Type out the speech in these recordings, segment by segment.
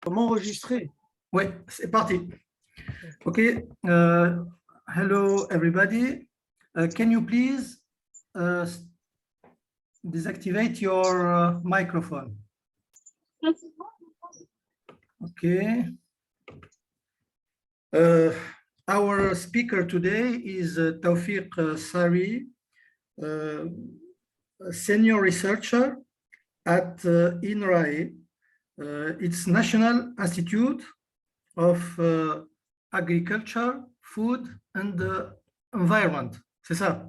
Comment enregistrer? Oui, c'est parti. Okay. Hello, everybody. Can you please deactivate your microphone? Okay. Our speaker today is Tewfik Sari, senior researcher at INRAE. It's National Institute of Agriculture, Food and Environment. C'est ça?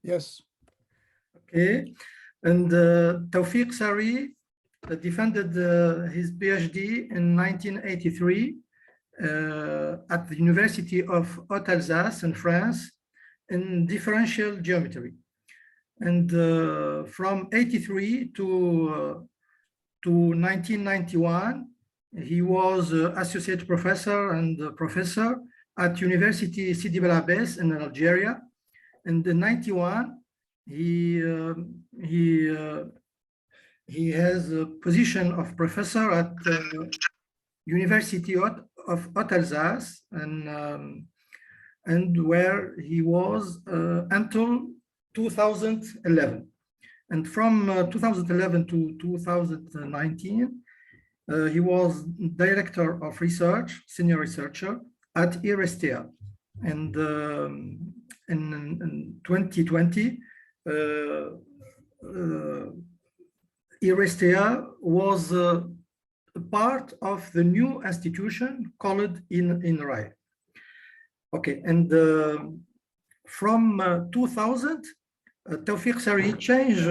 Yes. Okay. And Tewfik Sari defended his PhD in 1983 at the University of Haute-Alsace in France in differential geometry. And from 83 to 1991, he was associate professor and professor at University Sidi Bel Abbès in Algeria. And in 91, he has a position of professor at University of Haute-Alsace, and where he was until 2011. And from 2011 to 2019, he was director of research, senior researcher at INRAE. And in 2020, INRAE was a part of the new institution called INRAE. Okay, and from 2000, Tewfik Sari changed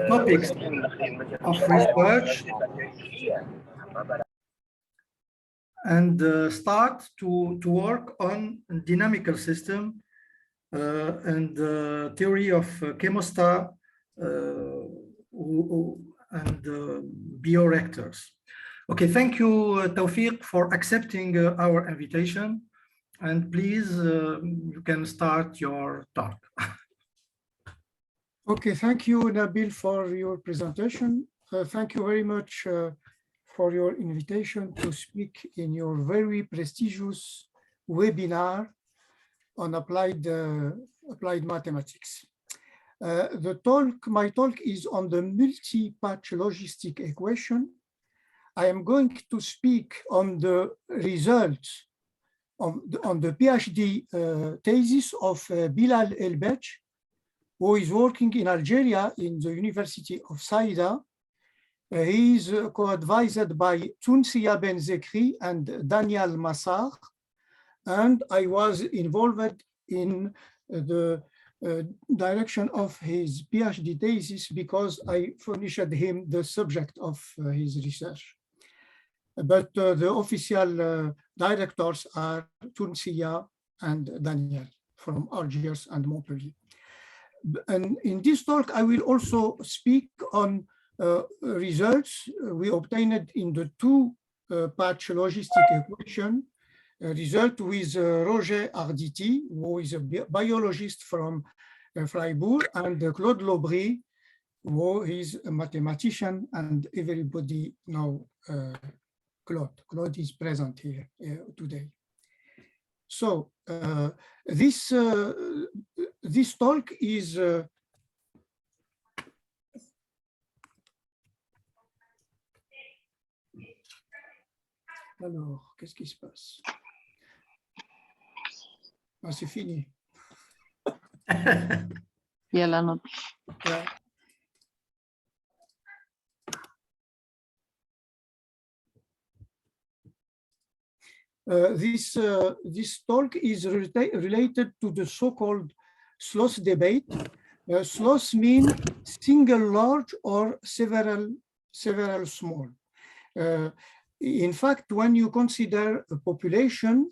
topics of research and start to work on dynamical system and theory of chemostat and bioreactors. Okay, thank you, Tewfik, for accepting our invitation. And please, you can start your talk. Okay, thank you, Nabil, for your presentation. Thank you very much for your invitation to speak in your very prestigious webinar on applied mathematics. My talk is on the multi-patch logistic equation. I am going to speak on the results on the PhD thesis of Bilal El-Bech, who is working in Algeria in the University of Saïda. He is co-advised by Tounsia Ben Zekri and Daniel Massar, and I was involved in the direction of his PhD thesis because I furnished him the subject of his research. But the official directors are Tounsia and Daniel from Algiers and Montpellier. And in this talk, I will also speak on results we obtained in the two-patch logistic equation result with Roger Arditi, who is a biologist from Freiburg, and Claude Lobry, who is a mathematician, and everybody know Claude. Claude is present here today. So this talk is alors, qu'est-ce qui se passe? Ah, c'est fini. Il y a la note. Ouais. This talk is related to the so-called sloth debate. Sloth means single large or several small. In fact, when you consider a population,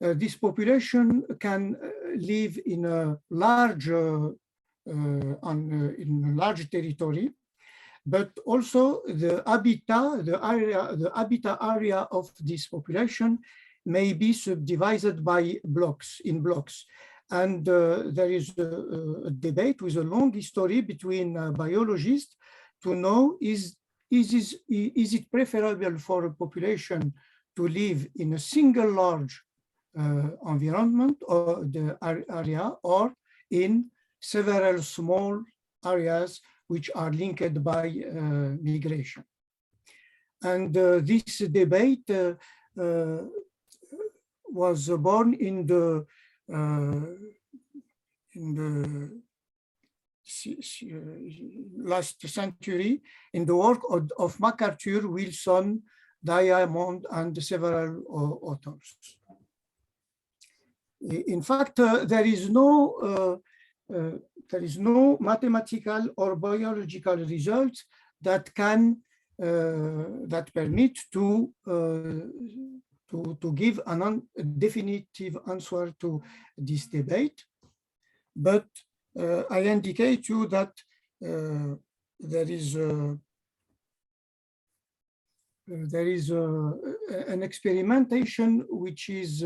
this population can live in a large territory, but also the habitat area of this population may be subdivided by blocks. And there is a debate with a long history between biologists to know is is it preferable for a population to live in a single large environment or the area, or in several small areas which are linked by migration? And this debate was born in the last century in the work of MacArthur, Wilson, Diamond, and several authors. In fact, there is no mathematical or biological result that can that permit to give a definitive answer to this debate. But I indicate you that there is an experimentation which is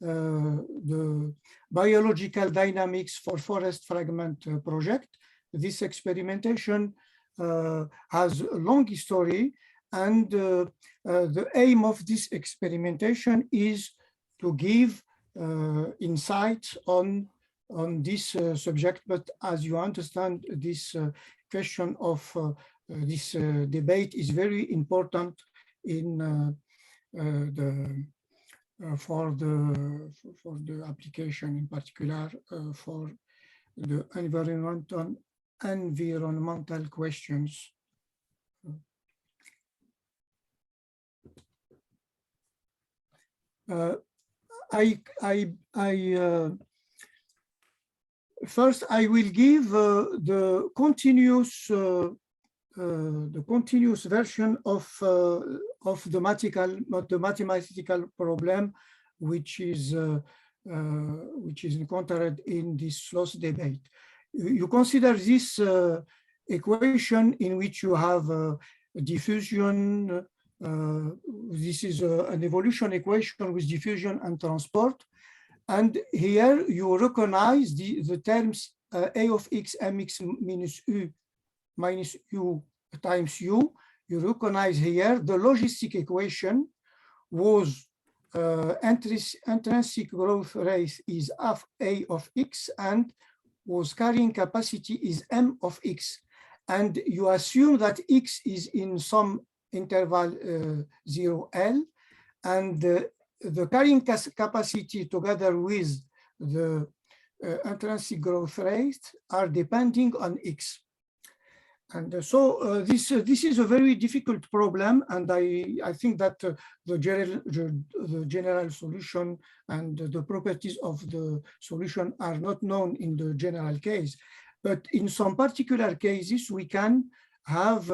the biological dynamics for forest fragment project. This experimentation has a long history, and the aim of this experimentation is to give insights on this subject. But as you understand, this question of this debate is very important in for the application, in particular for the environmental questions. First, I will give the continuous version of the mathematical problem which is encountered in this loss debate. You consider this equation in which you have diffusion. This is an evolution equation with diffusion and transport. And here you recognize the terms a of x mx minus u times u. You recognize here the logistic equation was intrinsic growth rate is half a of x, and was carrying capacity is m of x. And you assume that x is in some interval 0L, and the carrying capacity together with the intrinsic growth rate are depending on x. And so this is a very difficult problem, and I think that the general solution and the properties of the solution are not known in the general case. But in some particular cases, we can have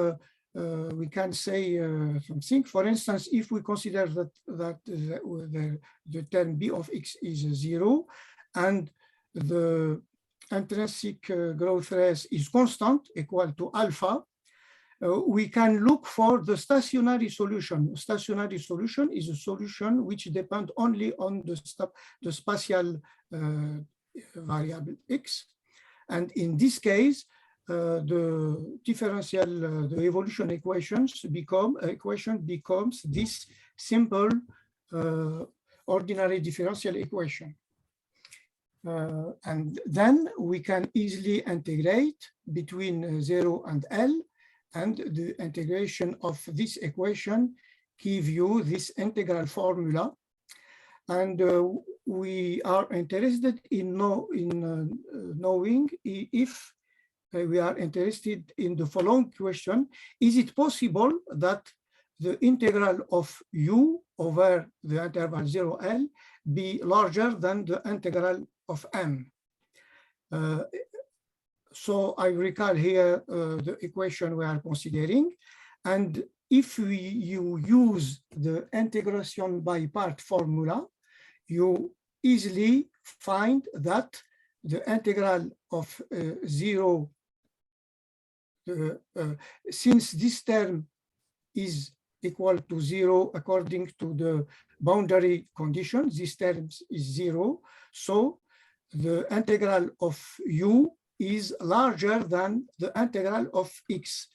we can say something. For instance, if we consider that the term b of x is 0 and the intrinsic growth rate is constant, equal to alpha, we can look for the stationary solution. Stationary solution is a solution which depends only on the spatial variable x. And in this case, the differential, the evolution equations becomes this simple ordinary differential equation. And then we can easily integrate between 0 and L, and the integration of this equation give you this integral formula. And we are interested in knowing if we are interested in the following question: is it possible that the integral of u over the interval 0L be larger than the integral of m? So I recall here the equation we are considering, and if you use the integration by part formula, you easily find that the integral of 0, since this term is equal to 0 according to the boundary condition, this term is 0, so the integral of u is larger than the integral of x.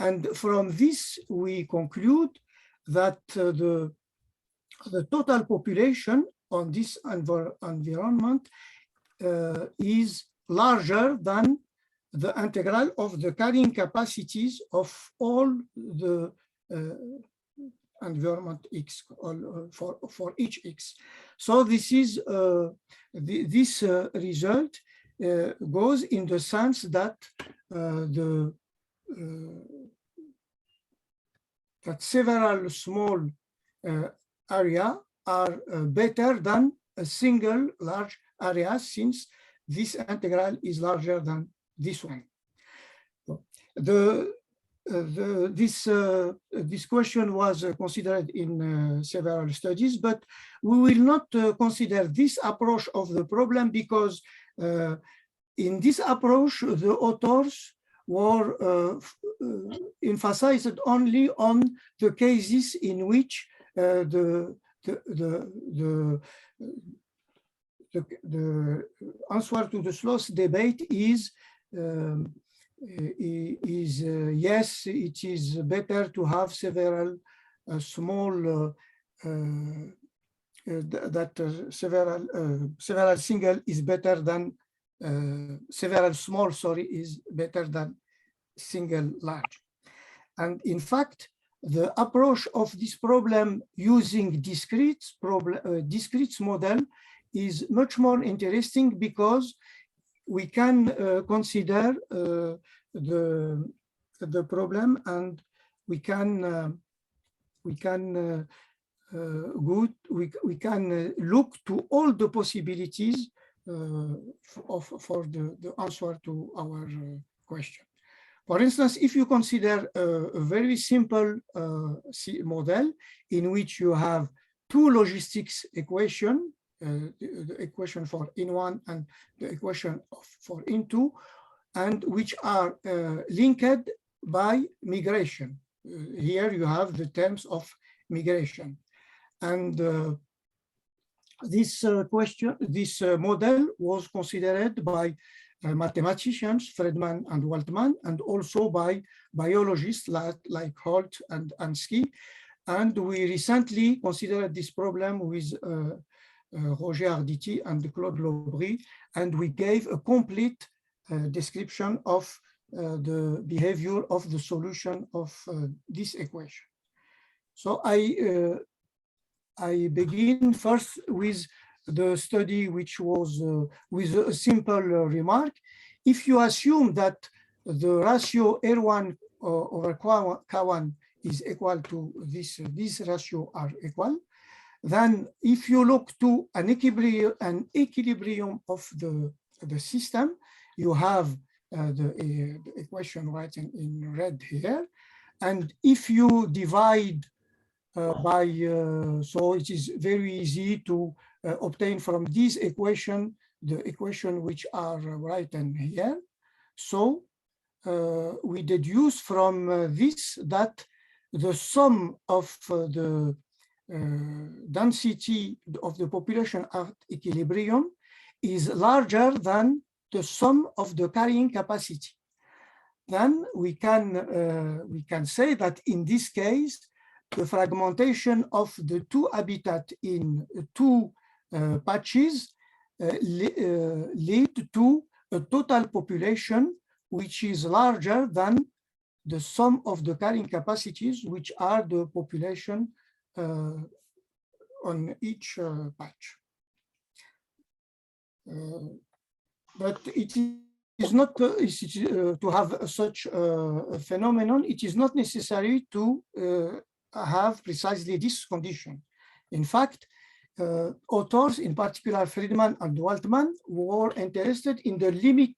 And from this, we conclude that the total population on this environment is larger than the integral of the carrying capacities of all the environment X for each X. So this is this result goes in the sense that that several small area are better than a single large area, since this integral is larger than this one. This question was considered in several studies, but we will not consider this approach of the problem, because in this approach, the authors were emphasized only on the cases in which the answer to the sloth debate is yes, it is better to have several small several single is better than several small, sorry, is better than single large. And in fact, the approach of this problem using discrete model is much more interesting, because we can consider the problem, and we can look to all the possibilities for the answer to our question. For instance, if you consider a very simple model in which you have two logistics equations, the equation for in1 and the equation for in2, and which are linked by migration. Here you have the terms of migration. And this model was considered by mathematicians, Friedman and Waltman, and also by biologists like Holt and Ansky. And we recently considered this problem with Roger Arditi and Claude Lobry, and we gave a complete description of the behavior of the solution of this equation. So I begin first with the study, which was with a simple remark. If you assume that the ratio R1 over K1 is equal to this, these ratios are equal, then if you look to an equilibrium of the system, you have the equation right in red here. And if you divide by, so it is very easy to obtain from this equation, the equation which are written here. So we deduce from this that the sum of the density of the population at equilibrium is larger than the sum of the carrying capacity. Then we can say that in this case, the fragmentation of the two habitats in two patches lead to a total population which is larger than the sum of the carrying capacities, which are the population on each patch. But it is not to have such a phenomenon. It is not necessary to have precisely this condition. In fact, authors, in particular Friedman and Waltman, were interested in the limit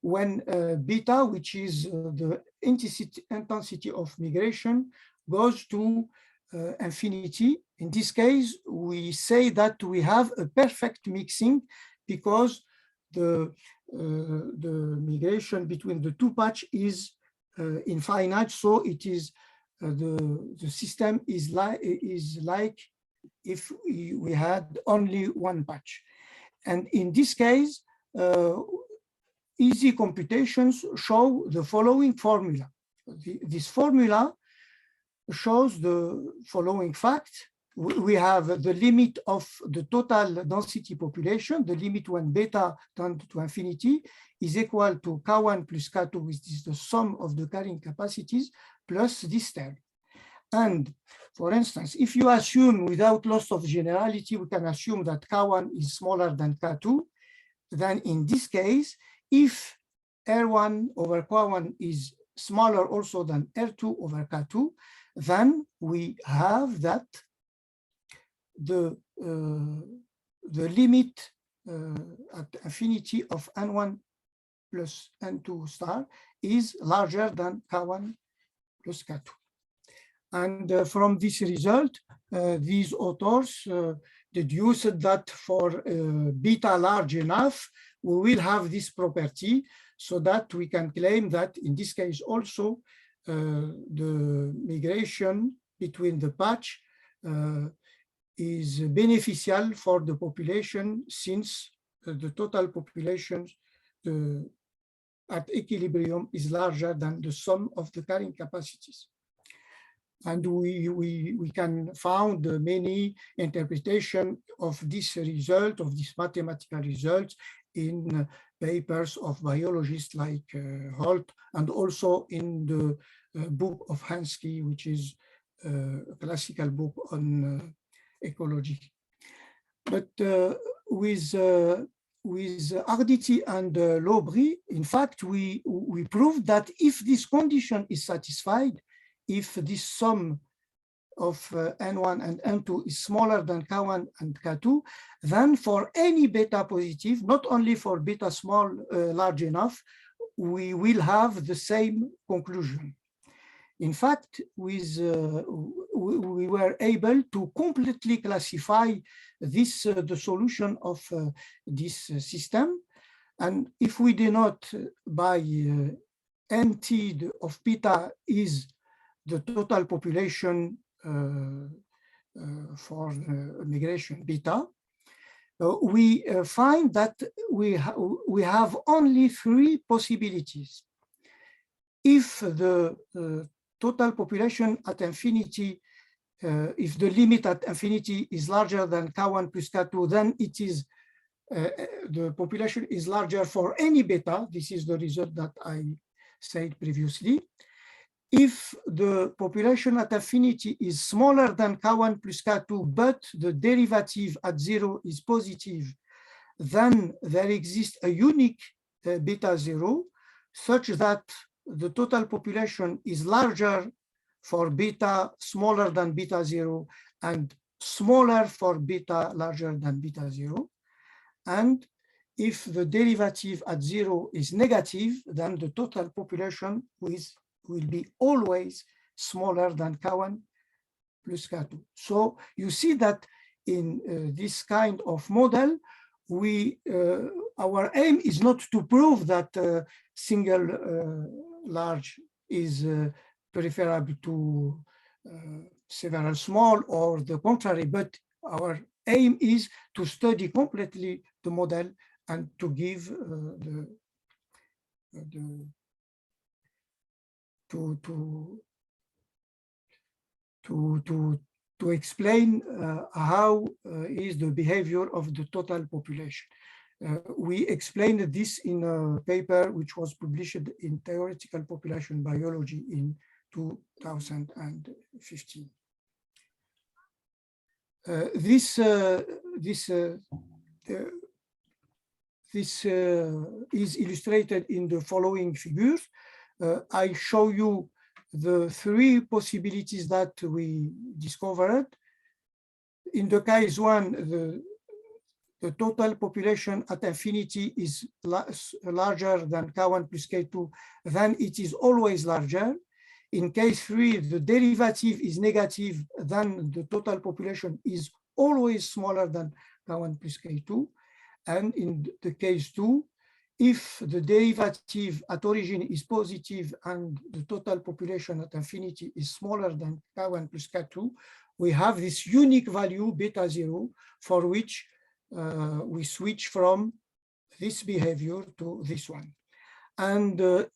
when beta, which is the intensity of migration, goes to infinity. In this case, we say that we have a perfect mixing, because the migration between the two patches is infinite. So it is the system is like if we had only one patch. And in this case, easy computations show the following formula. this formula shows the following fact. We have the limit of the total density population, the limit when beta tends to infinity is equal to K1 plus K2, which is the sum of the carrying capacities, plus this term. And for instance, if you assume without loss of generality, we can assume that K1 is smaller than K2, then in this case, if R1 over K1 is smaller also than R2 over K2, then we have that the limit at infinity of N1 plus N2 star is larger than K1 plus K2. And from this result, these authors deduced that for beta large enough, we will have this property so that we can claim that in this case also the migration between the patch is beneficial for the population, since the total population at equilibrium is larger than the sum of the carrying capacities. And we can find many interpretations of this result, of this mathematical result, in papers of biologists like Holt, and also in the book of Hansky, which is a classical book on ecology. But with Arditi and Lobry, in fact, we proved that if this condition is satisfied, if this sum of N1 and N2 is smaller than K1 and K2, then for any beta positive, not only for beta small large enough, we will have the same conclusion. In fact, we were able to completely classify this the solution of this system. And if we denote by NT of beta is the total population for migration beta, we find that we have only three possibilities. If the total population at infinity, if the limit at infinity is larger than K1 plus K2, then it is the population is larger for any beta. This is the result that I said previously. If the population at affinity is smaller than K1 plus K2, but the derivative at 0 is positive, then there exists a unique beta 0 such that the total population is larger for beta smaller than beta 0 and smaller for beta larger than beta 0. And if the derivative at 0 is negative, then the total population will be always smaller than K1 plus K2. So you see that in this kind of model, our aim is not to prove that single large is preferable to several small or the contrary, but our aim is to study completely the model and to give to explain how is the behavior of the total population. We explained this in a paper which was published in Theoretical Population Biology in 2015. This is illustrated in the following figures. I show you the three possibilities that we discovered. In the case one, the total population at infinity is larger than K1 plus K2, then it is always larger. In case 3, the derivative is negative, then the total population is always smaller than K1 plus K2. And in the case 2, if the derivative at origin is positive and the total population at infinity is smaller than K1 plus K2, we have this unique value beta 0 for which we switch from this behavior to this one. And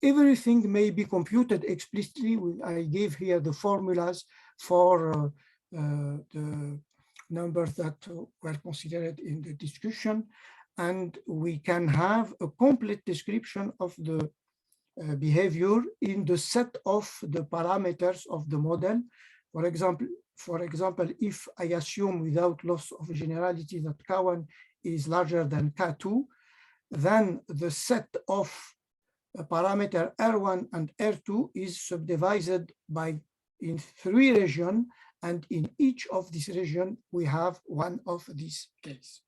everything may be computed explicitly. I gave here the formulas for the numbers that were considered in the discussion, and we can have a complete description of the behavior in the set of the parameters of the model. For example, if I assume without loss of generality that K1 is larger than K2, then the set of parameter R1 and R2 is subdivided in 3 regions, and in each of these regions we have one of these cases.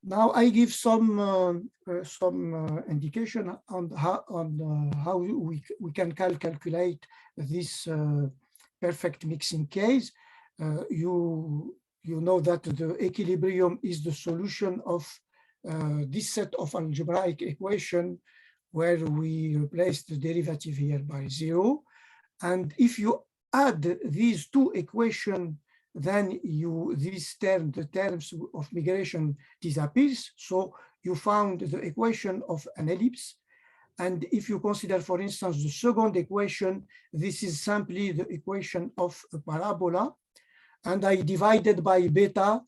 Now I give some indication on how we can calculate this perfect mixing case. You know that the equilibrium is the solution of this set of algebraic equation where we replace the derivative here by 0. And if you add these two equations, then the terms of migration disappears. So you found the equation of an ellipse. And if you consider, for instance, the second equation, this is simply the equation of a parabola. And I divided by beta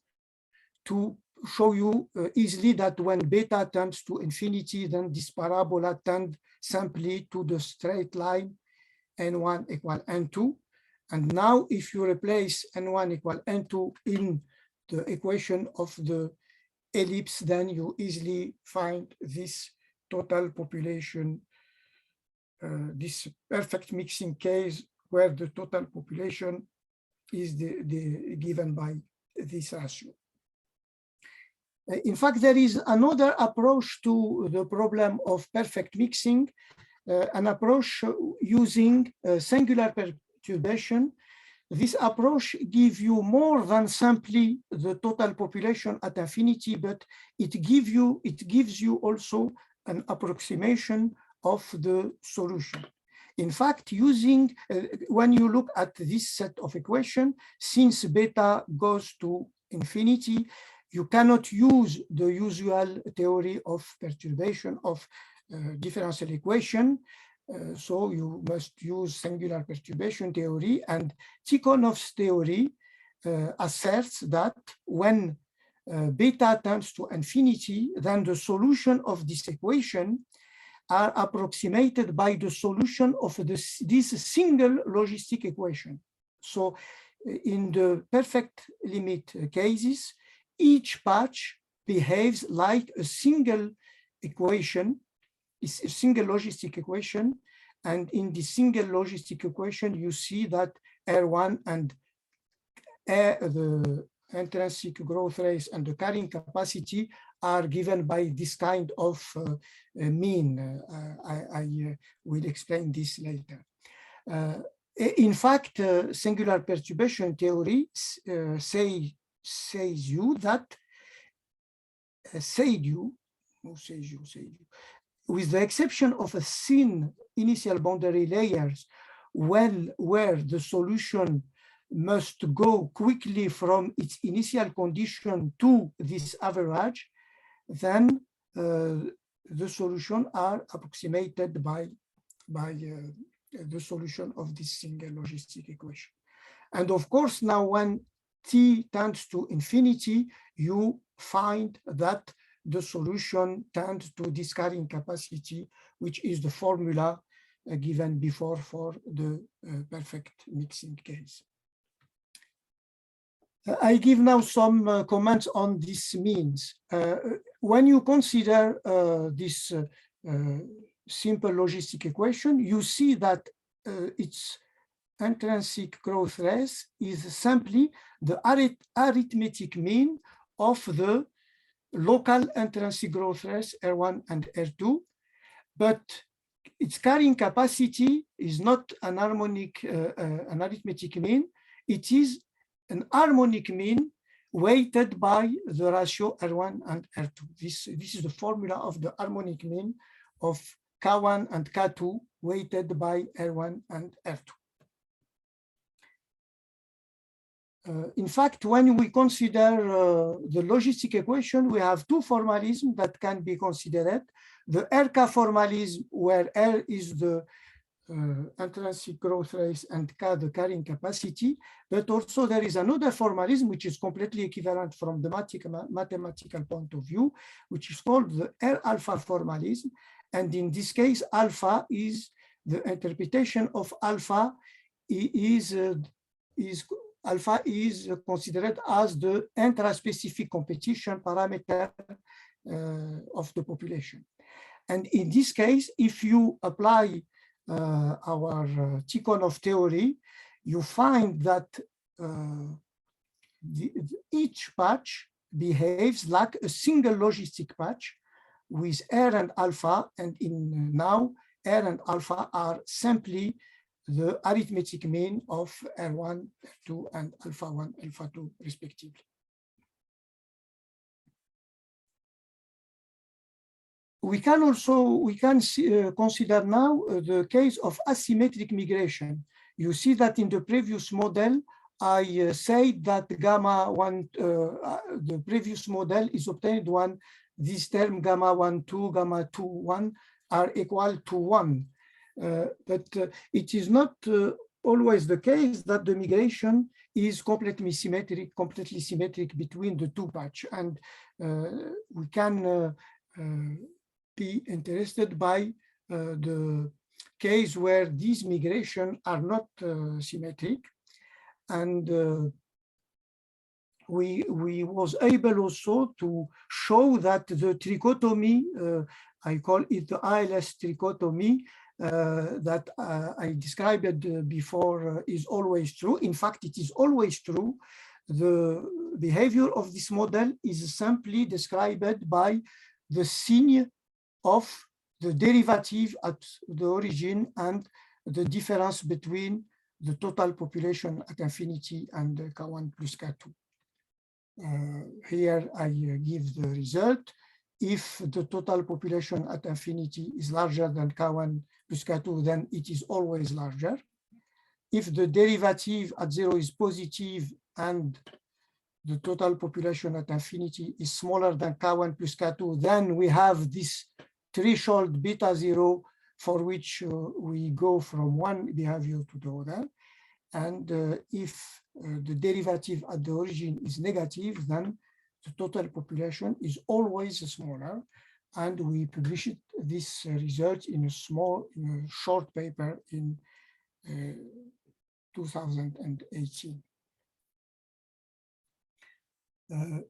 to show you easily that when beta tends to infinity, then this parabola tends simply to the straight line n1 equal n2. And now if you replace n1 equal n2 in the equation of the ellipse, then you easily find this total population, this perfect mixing case where the total population is given by this ratio. In fact, there is another approach to the problem of perfect mixing, an approach using singular perturbation. This approach gives you more than simply the total population at infinity, but it gives you also an approximation of the solution. In fact, when you look at this set of equations, since beta goes to infinity, you cannot use the usual theory of perturbation of differential equation. So you must use singular perturbation theory, and Tikhonov's theory asserts that when beta tends to infinity, then the solution of this equation are approximated by the solution of this single logistic equation. So in the perfect limit cases, each patch behaves like a single equation, is a single logistic equation. And in the single logistic equation, you see that R1 and the intrinsic growth rate and the carrying capacity are given by this kind of mean. I will explain this later. In fact, singular perturbation theory says you that with the exception of a thin initial boundary layers, where the solution must go quickly from its initial condition to this average, then the solution are approximated by the solution of this single logistic equation. And of course, now when t tends to infinity, you find that the solution tends to this carrying capacity, which is the formula given before for the perfect mixing case. I give now some comments on these means. When you consider this simple logistic equation, you see that its intrinsic growth rate is simply the arithmetic mean of the local intrinsic growth rates R1 and R2, but its carrying capacity is not an harmonic, an arithmetic mean. It is an harmonic mean weighted by the ratio R1 and R2. This is the formula of the harmonic mean of K1 and K2 weighted by R1 and R2. in fact, when we consider the logistic equation, we have two formalisms that can be considered. The RK formalism, where R is the intrinsic growth rate and K the carrying capacity, but also there is another formalism which is completely equivalent from the mathematical point of view, which is called the R alpha formalism. And in this case, alpha is the interpretation of alpha alpha is considered as the intraspecific competition parameter of the population. And in this case, if you apply our Tikhonov theory, you find that each patch behaves like a single logistic patch with R and alpha, and now R and alpha are simply the arithmetic mean of R1, R2, and alpha 1, alpha 2, respectively. We can consider now the case of asymmetric migration. You see that in the previous model, I said that gamma 1, the previous model is obtained when this term gamma 1, 2, gamma 2, 1 are equal to 1. But it is not always the case that the migration is completely symmetric between the two patches. And we can be interested by the case where these migrations are not symmetric. And we was able also to show that the trichotomy, I call it the ILS trichotomy, that I described before is always true. In fact, it is always true. The behavior of this model is simply described by the sign of the derivative at the origin and the difference between the total population at infinity and K1 plus K2. Here I give the result. If the total population at infinity is larger than K1 plus K2, then it is always larger. If the derivative at 0 is positive and the total population at infinity is smaller than K1 plus K2, then we have this threshold beta 0 for which we go from one behavior to the other. And if the derivative at the origin is negative, then the total population is always smaller. And we published this result in a short paper in 2018.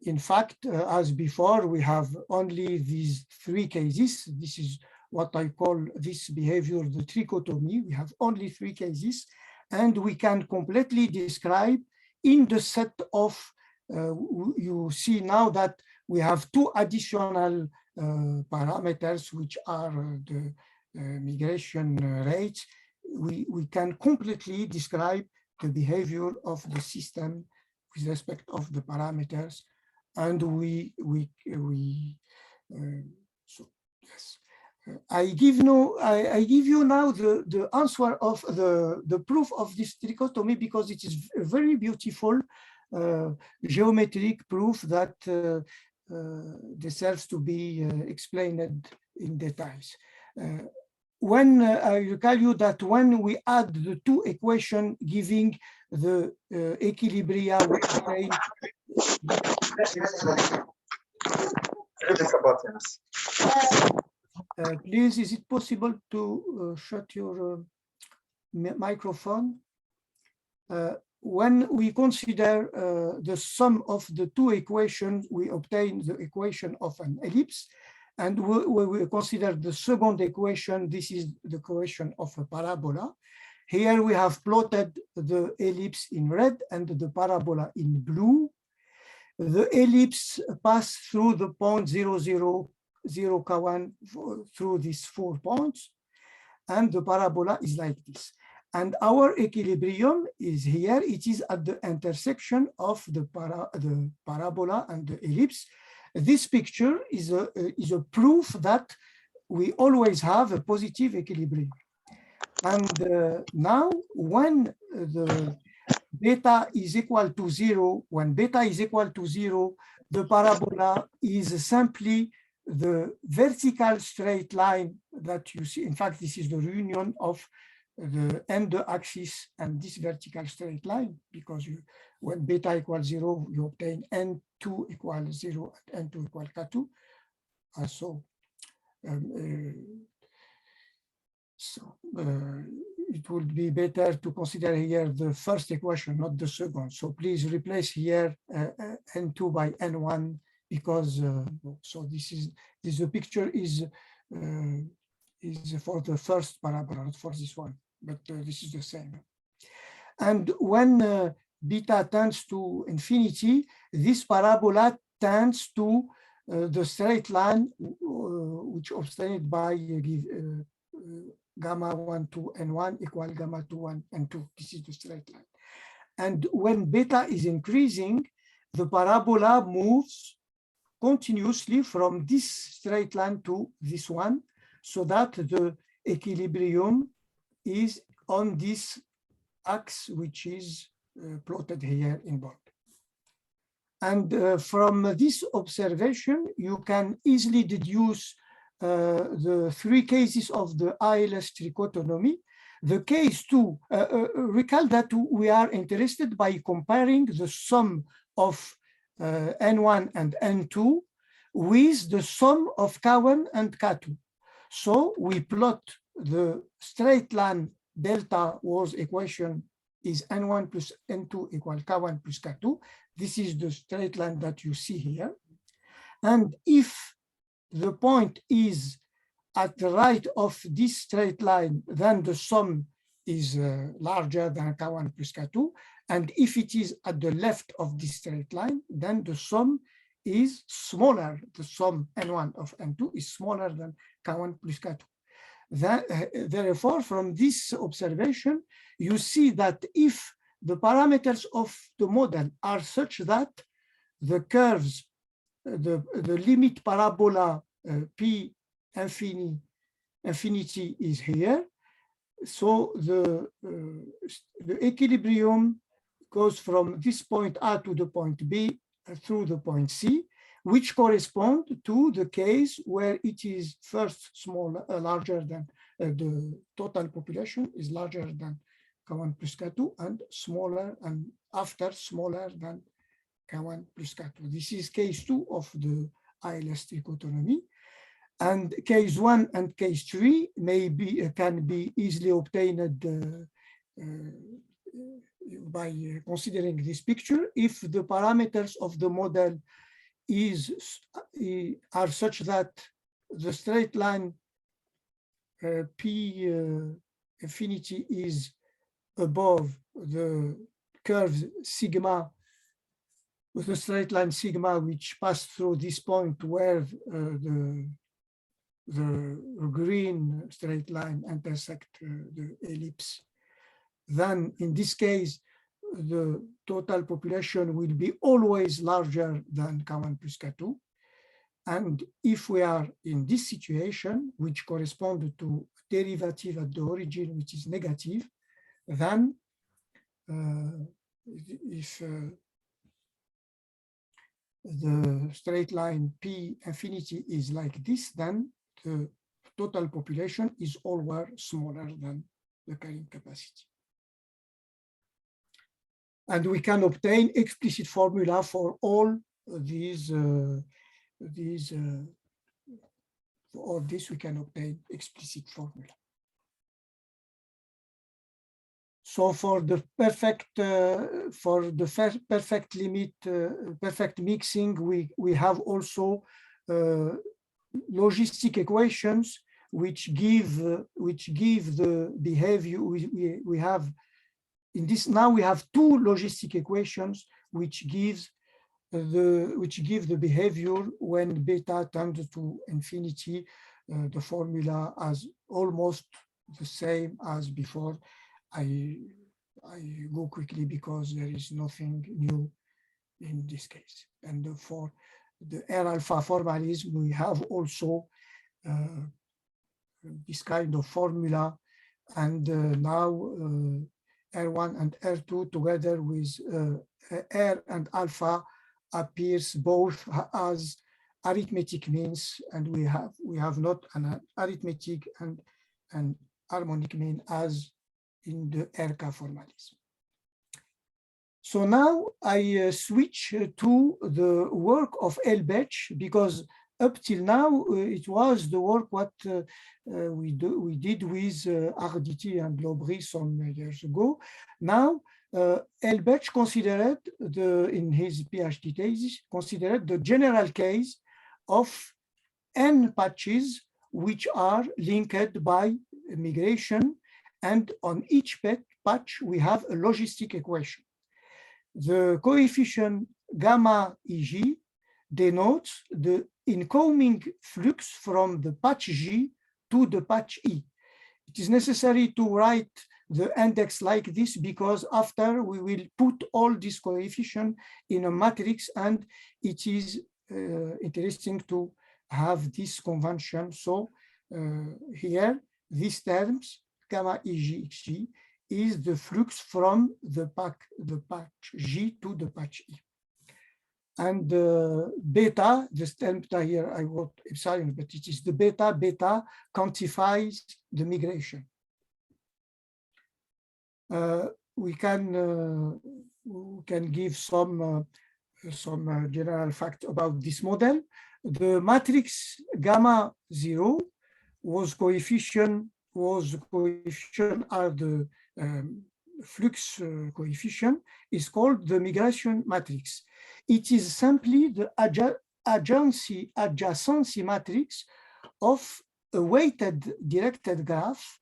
In fact, as before, we have only these three cases. This is what I call this behavior, the trichotomy. We have only three cases, and we can completely describe in the set of, you see now that we have two additional parameters, which are the migration rates. We can completely describe the behavior of the system with respect of the parameters, and so yes, I give you now the answer of the proof of this trichotomy, because it is a very beautiful geometric proof that deserves to be explained in details. When I tell you that when we add the two equations giving the equilibria, we obtain. Please, is it possible to shut your microphone? When we consider the sum of the two equations, we obtain the equation of an ellipse. And when we consider the second equation, this is the equation of a parabola. Here we have plotted the ellipse in red and the parabola in blue. The ellipse passes through the point 0, 0, 0, K1 through these 4 points, and the parabola is like this. And our equilibrium is here. It is at the intersection of the parabola and the ellipse. This picture is a proof that we always have a positive equilibrium. And now, when the beta is equal to 0, when beta is equal to 0, the parabola is simply the vertical straight line that you see. In fact, this is the reunion of the end axis and this vertical straight line, because when beta equals 0, you obtain n2 equals 0 and n2 equals k2. It would be better to consider here the first equation, not the second. So please replace here n2 by n1, because so the picture is for the first parabola, not for this one, but this is the same. And when beta tends to infinity, this parabola tends to the straight line which obtained by gamma 1 to n1 equal gamma 2 1 and 2. This is the straight line. And when beta is increasing, the parabola moves continuously from this straight line to this one, so that the equilibrium is on this axis, which is plotted here in bold. And from this observation, you can easily deduce the three cases of the ILS trichotomy. The case 2, recall that we are interested by comparing the sum of N1 and N2 with the sum of K1 and K2. So we plot the straight line delta Wars equation is N1 plus N2 equal K1 plus K2. This is the straight line that you see here. And if the point is at the right of this straight line, then the sum is larger than K1 plus K2. And if it is at the left of this straight line, then the sum is smaller. The sum N1 of N2 is smaller than K1 plus K2. Therefore, from this observation, you see that if the parameters of the model are such that the curves, the limit parabola P infinity is here, so the equilibrium goes from this point A to the point B through the point C, which correspond to the case where it is first larger than the total population is larger than K1 plus K2 and smaller, and after smaller than K1 plus K2. This is case 2 of the ILS trichotomy. And case 1 and case 3 can be easily obtained by considering this picture if the parameters of the model are such that the straight line P infinity is above the curve sigma, with the straight line sigma which passed through this point where the green straight line intersect the ellipse. Then in this case, the total population will be always larger than K1 plus K2. And if we are in this situation, which corresponds to derivative at the origin, which is negative, then if the straight line P infinity is like this, then the total population is always smaller than the carrying capacity. And we can obtain explicit formula for all these, for all this we can obtain explicit formula. So for the perfect perfect limit, perfect mixing, we have also logistic equations which give the behavior. We have in this now we have two logistic equations which give the behavior when beta tends to infinity. The formula as almost the same as before. I go quickly because there is nothing new in this case. And for the R alpha formalism, we have also this kind of formula. And now R1 and R2 together with R and alpha appears both as arithmetic means, and we have not an arithmetic and an harmonic mean as in the RK formalism. So now I switch to the work of Elbech, because up till now it was the work what we did with Arditi and Lobry some years ago. Now Elbech considered in his PhD thesis considered the general case of n patches which are linked by migration, and on each patch we have a logistic equation. The coefficient gamma EG denotes the incoming flux from the patch G to the patch E. It is necessary to write the index like this because after we will put all these coefficients in a matrix, and it is interesting to have this convention. So here, these terms, gamma EG XG, is the flux from the patch G to the patch E. And beta, this term here I wrote epsilon, but it is the beta quantifies the migration. We can give some general fact about this model. The matrix gamma 0 was coefficient are the flux coefficient is called the migration matrix. It is simply the adjacency matrix of a weighted directed graph.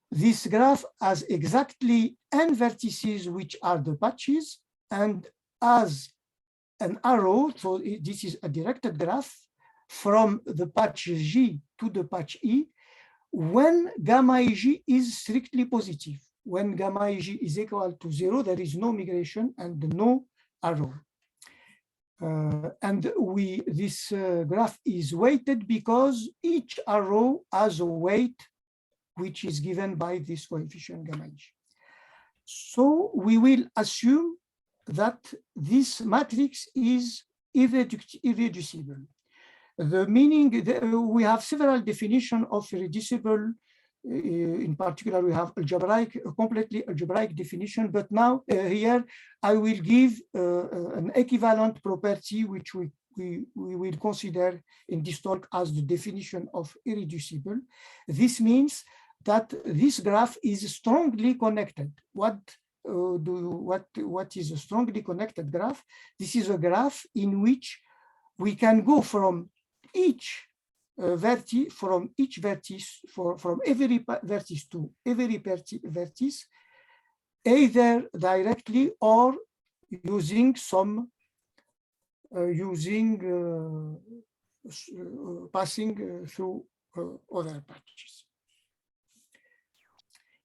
This graph has exactly n vertices, which are the patches, and as an arrow, so this is a directed graph from the patch G to the patch E, when gamma EG is strictly positive. When gamma EG is equal to 0, there is no migration and no arrow. This graph is weighted because each arrow has a weight which is given by this coefficient gamma EG. So we will assume that this matrix is irreducible. The meaning, we have several definitions of irreducible. In particular, we have algebraic, a completely algebraic definition, but now here I will give an equivalent property which we will consider in this talk as the definition of irreducible. This means that this graph is strongly connected. What is a strongly connected graph? This is a graph in which we can go from each vertex, from every vertex to every vertex, either directly or using passing through other patches.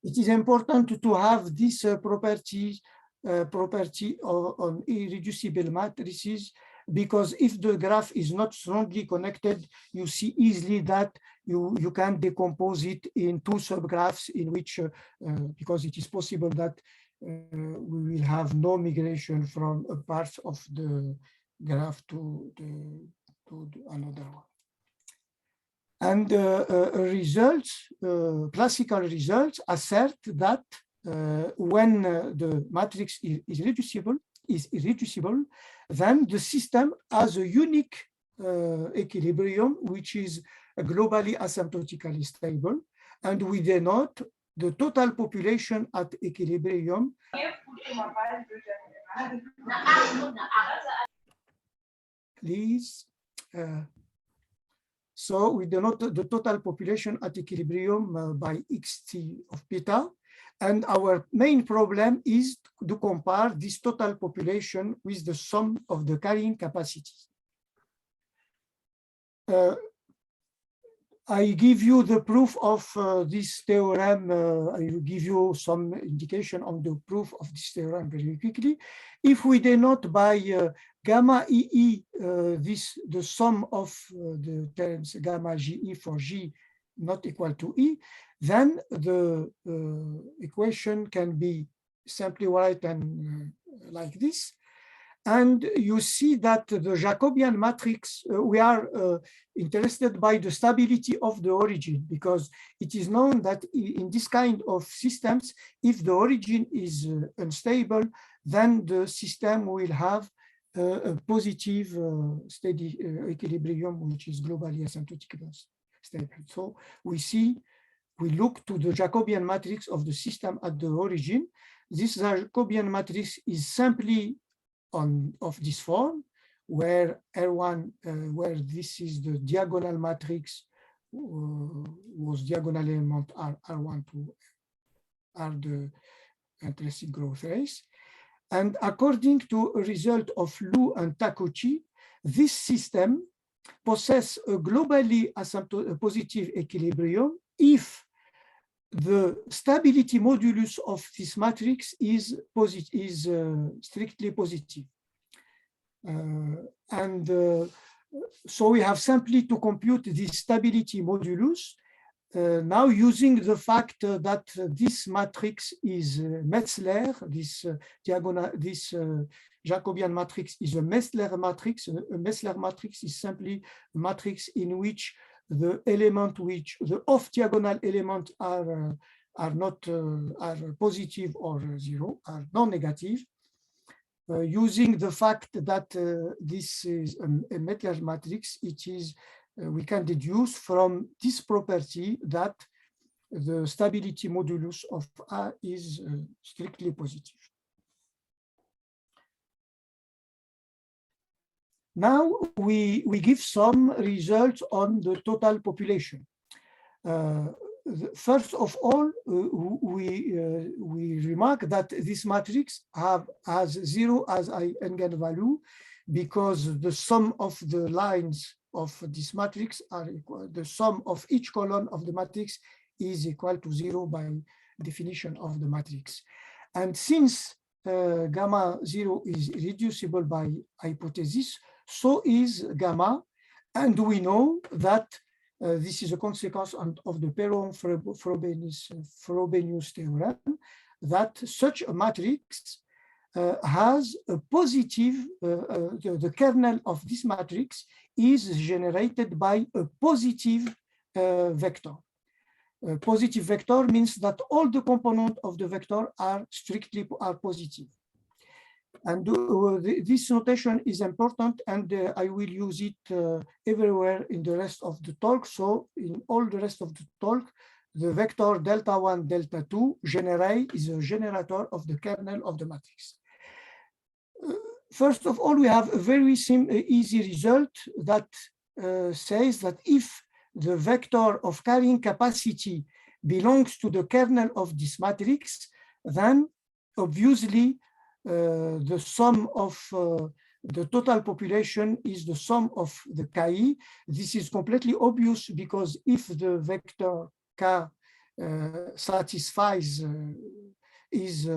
It is important to have this property on irreducible matrices, because if the graph is not strongly connected, you see easily that you can decompose it in two subgraphs in which, because it is possible that we will have no migration from a part of the graph to another one. And classical results assert that when the matrix is irreducible, then the system has a unique equilibrium, which is globally asymptotically stable, and we denote the total population at equilibrium. Please. So we denote the total population at equilibrium by xt of beta. And our main problem is to compare this total population with the sum of the carrying capacities. I give you the proof of this theorem. I will give you some indication on the proof of this theorem very quickly. If we denote by gamma EE, the sum of the terms gamma GE for G not equal to E, then the equation can be simply written like this. And you see that the Jacobian matrix, we are interested by the stability of the origin, because it is known that in this kind of systems, if the origin is unstable, then the system will have a positive steady equilibrium, which is globally asymptotically stable. So we look to the Jacobian matrix of the system at the origin. This Jacobian matrix is simply of this form, where R1, where this is the diagonal matrix, was diagonal element R1 to R the intrinsic growth rates. And according to a result of Liu and Takeuchi, this system possesses a globally positive equilibrium if the stability modulus of this matrix is strictly positive. So we have simply to compute this stability modulus now using the fact that this matrix is Metzler, this Jacobian matrix is a Metzler matrix. A Metzler matrix is simply a matrix in which the element the off-diagonal elements are positive or zero, are non-negative. Using the fact that this is a Metzler matrix, we can deduce from this property that the stability modulus of A is strictly positive. Now we give some results on the total population. First of all, we remark that this matrix has 0 as an eigenvalue because the sum of the lines of this matrix are equal. The sum of each column of the matrix is equal to 0 by definition of the matrix. And since gamma 0 is reducible by hypothesis, so is gamma. And we know that this is a consequence of the Perron-Frobenius theorem, that such a matrix has a positive, the kernel of this matrix is generated by a positive vector. A positive vector means that all the components of the vector are positive. And this notation is important, and I will use it everywhere in the rest of the talk. So in all the rest of the talk, the vector delta 1, delta 2 is a generator of the kernel of the matrix. First of all, we have a very easy result that says that if the vector of carrying capacity belongs to the kernel of this matrix, then obviously the sum of the total population is the sum of the Ki. This is completely obvious because if the vector K satisfies is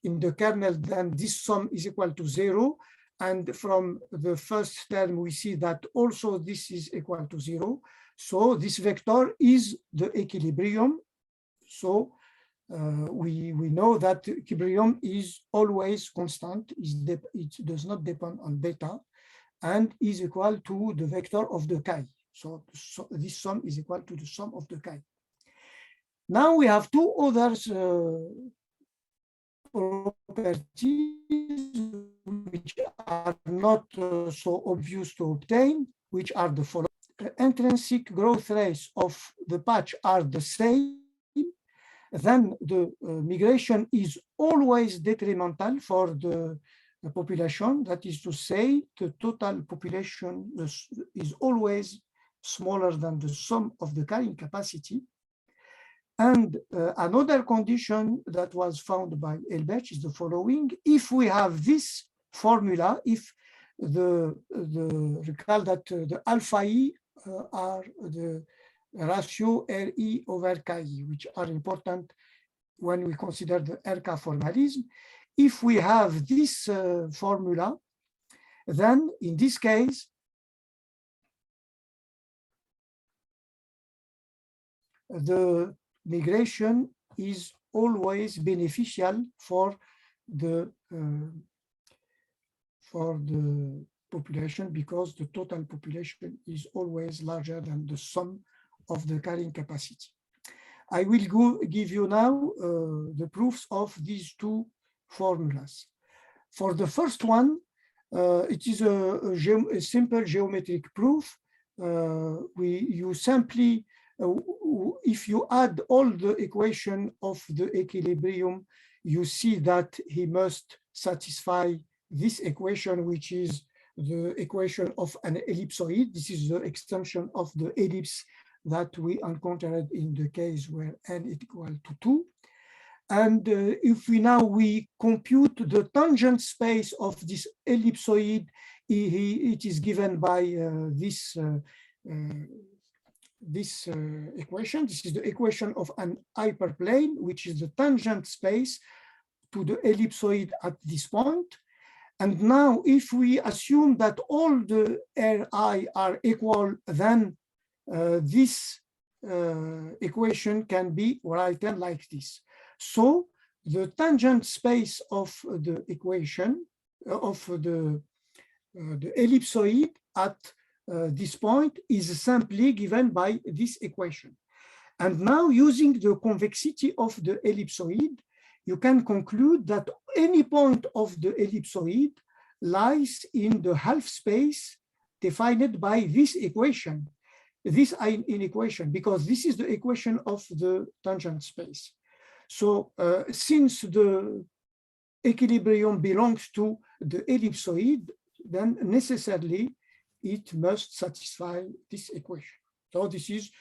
in the kernel, then this sum is equal to 0. And from the first term, we see that also this is equal to 0. So this vector is the equilibrium. So we know that equilibrium is always constant. It does not depend on beta and is equal to the vector of the Chi. So this sum is equal to the sum of the Chi. Now we have two other properties which are not so obvious to obtain, which are the following. Intrinsic growth rates of the patch are the same, then the migration is always detrimental for the population. That is to say, the total population is always smaller than the sum of the carrying capacity. And another condition that was found by Elbech is the following. If we have this formula, if recall that the alpha E are the ratio RE over Ki, which are important when we consider the RK formalism. If we have this formula, then in this case, the migration is always beneficial for the population, because the total population is always larger than the sum of the carrying capacity. I will give you now the proofs of these two formulas. For the first one, it is a simple geometric proof. You simply, if you add all the equation of the equilibrium, you see that he must satisfy this equation, which is the equation of an ellipsoid. This is the extension of the ellipse that we encountered in the case where n is equal to 2. And if we compute the tangent space of this ellipsoid, it is given by this equation. This is the equation of an hyperplane, which is the tangent space to the ellipsoid at this point. And now, if we assume that all the Ri are equal, then this equation can be written like this. So the tangent space of the equation of the ellipsoid at this point is simply given by this equation. And now, using the convexity of the ellipsoid, you can conclude that any point of the ellipsoid lies in the half space defined by this equation, this inequation, because this is the equation of the tangent space. So since the equilibrium belongs to the ellipsoid, then necessarily it must satisfy this equation. So this is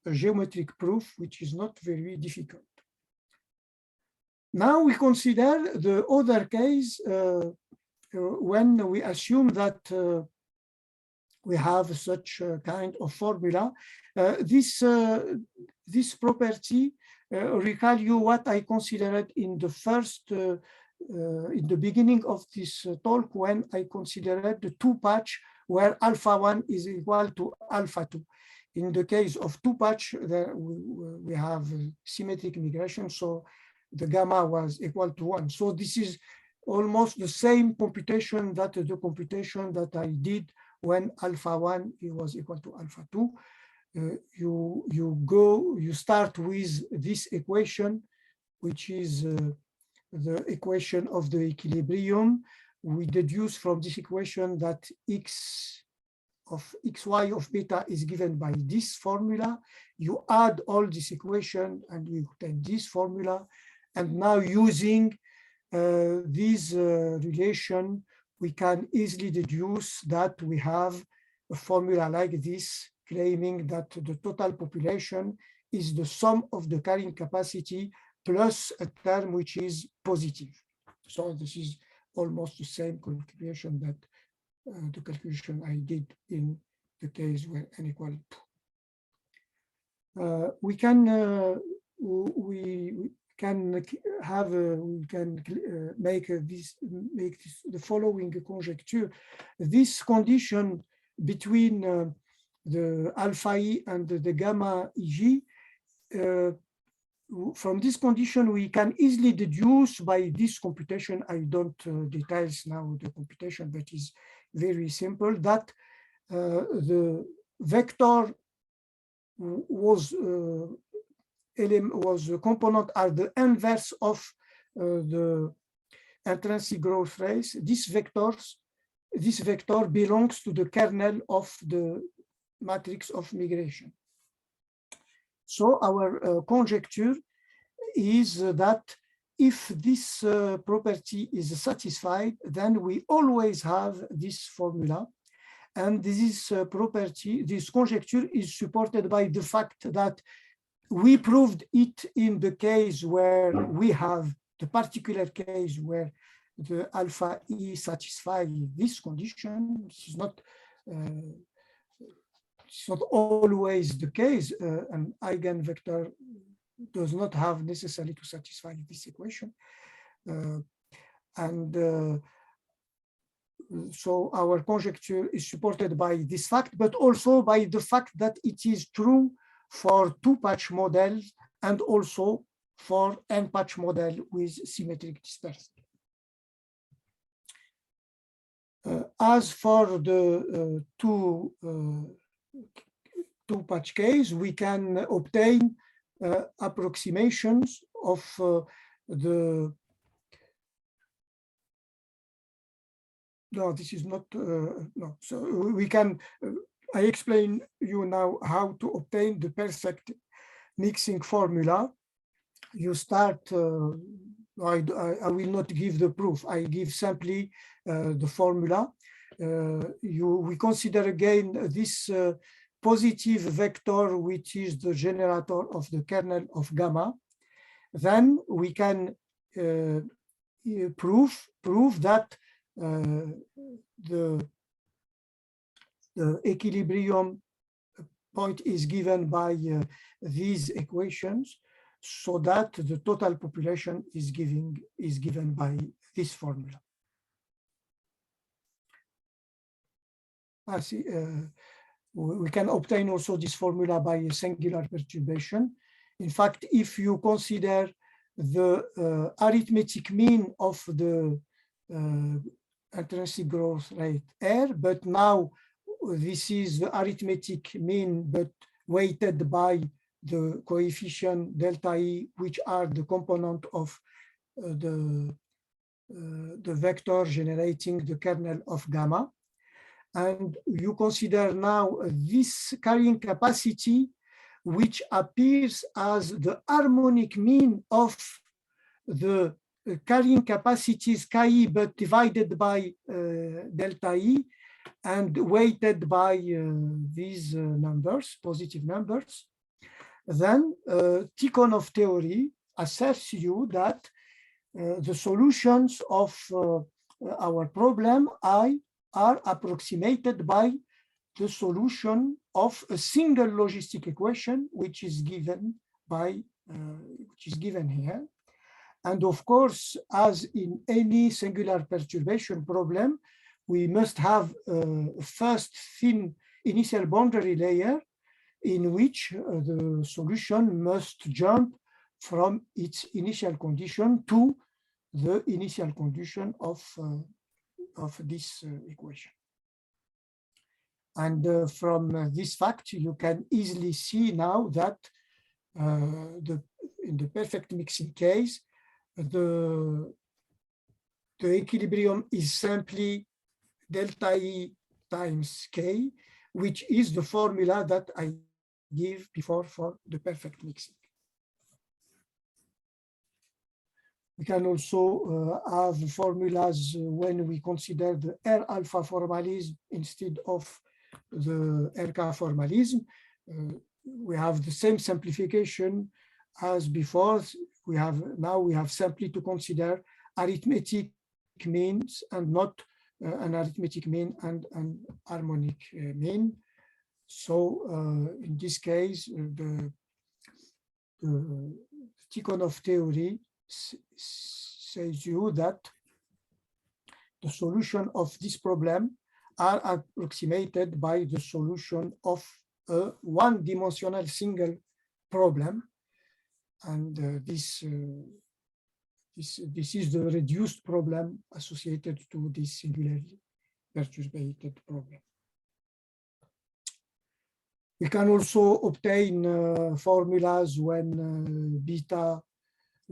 a geometric proof, which is not very difficult. Now we consider the other case when we assume that we have such a kind of formula. This property, recall you what I considered in the first, in the beginning of this talk, when I considered the two patch where alpha 1 is equal to alpha 2. In the case of two patch, we have symmetric migration, so the gamma was equal to 1. So this is almost the same computation that the computation that I did when alpha 1 was equal to alpha 2. You start with this equation, which is the equation of the equilibrium. We deduce from this equation that x of xy of beta is given by this formula. You add all this equation and you obtain this formula. And now, using this relation, we can easily deduce that we have a formula like this, claiming that the total population is the sum of the carrying capacity plus a term which is positive. So this is almost the same calculation that the calculation I did in the case where n equal 2. We can make the following conjecture. This condition between the alpha E and the gamma EG, from this condition, we can easily deduce by this computation. I don't details now the computation, but it's very simple, that the vector was a component are the inverse of the intrinsic growth rate. This vector belongs to the kernel of the matrix of migration. So our conjecture is that if this property is satisfied, then we always have this formula. And this property, this conjecture is supported by the fact that we proved it in the case where we have the particular case where the alpha E satisfies this condition. This is not it's not always the case. An eigenvector does not have necessarily to satisfy this equation. So our conjecture is supported by this fact, but also by the fact that it is true for two-patch models and also for n-patch model with symmetric dispersity. As for the two-patch case, we can obtain approximations of no, this is not, no. So we can, I explain you now how to obtain the perfect mixing formula. You start, I will not give the proof. I give simply the formula. We consider again this positive vector, which is the generator of the kernel of gamma. Then we can prove that the equilibrium point is given by these equations, so that the total population is given by this formula. We can obtain also this formula by a singular perturbation. In fact, if you consider the arithmetic mean of the intrinsic growth rate R, but now this is the arithmetic mean, but weighted by the coefficient delta E, which are the component of the vector generating the kernel of gamma. And you consider now this carrying capacity, which appears as the harmonic mean of the carrying capacities chi, but divided by delta E and weighted by these numbers, positive numbers. Then Tikhonov theory asserts you that the solutions of our problem I are approximated by the solution of a single logistic equation, which is given here. And of course, as in any singular perturbation problem, we must have a first thin initial boundary layer in which the solution must jump from its initial condition to the initial condition of this equation. And from this fact, you can easily see now that in the perfect mixing case, the equilibrium is simply delta E times K, which is the formula that I gave before for the perfect mixing. We can also have formulas when we consider the R alpha formalism instead of the RK formalism. We have the same simplification as before. We have simply to consider arithmetic means and not an arithmetic mean and an harmonic mean. So in this case, the Tikhonov theory says you that the solution of this problem are approximated by the solution of a one-dimensional single problem, and this is the reduced problem associated to this singularly perturbated problem. We can also obtain formulas when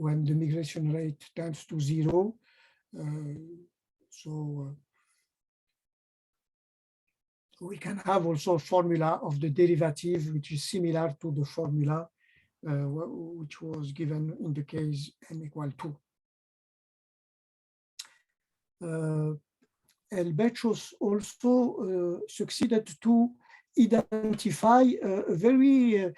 when the migration rate tends to 0. So we can have also a formula of the derivative, which is similar to the formula which was given in the case n equal 2. Helmholtz also succeeded to identify a very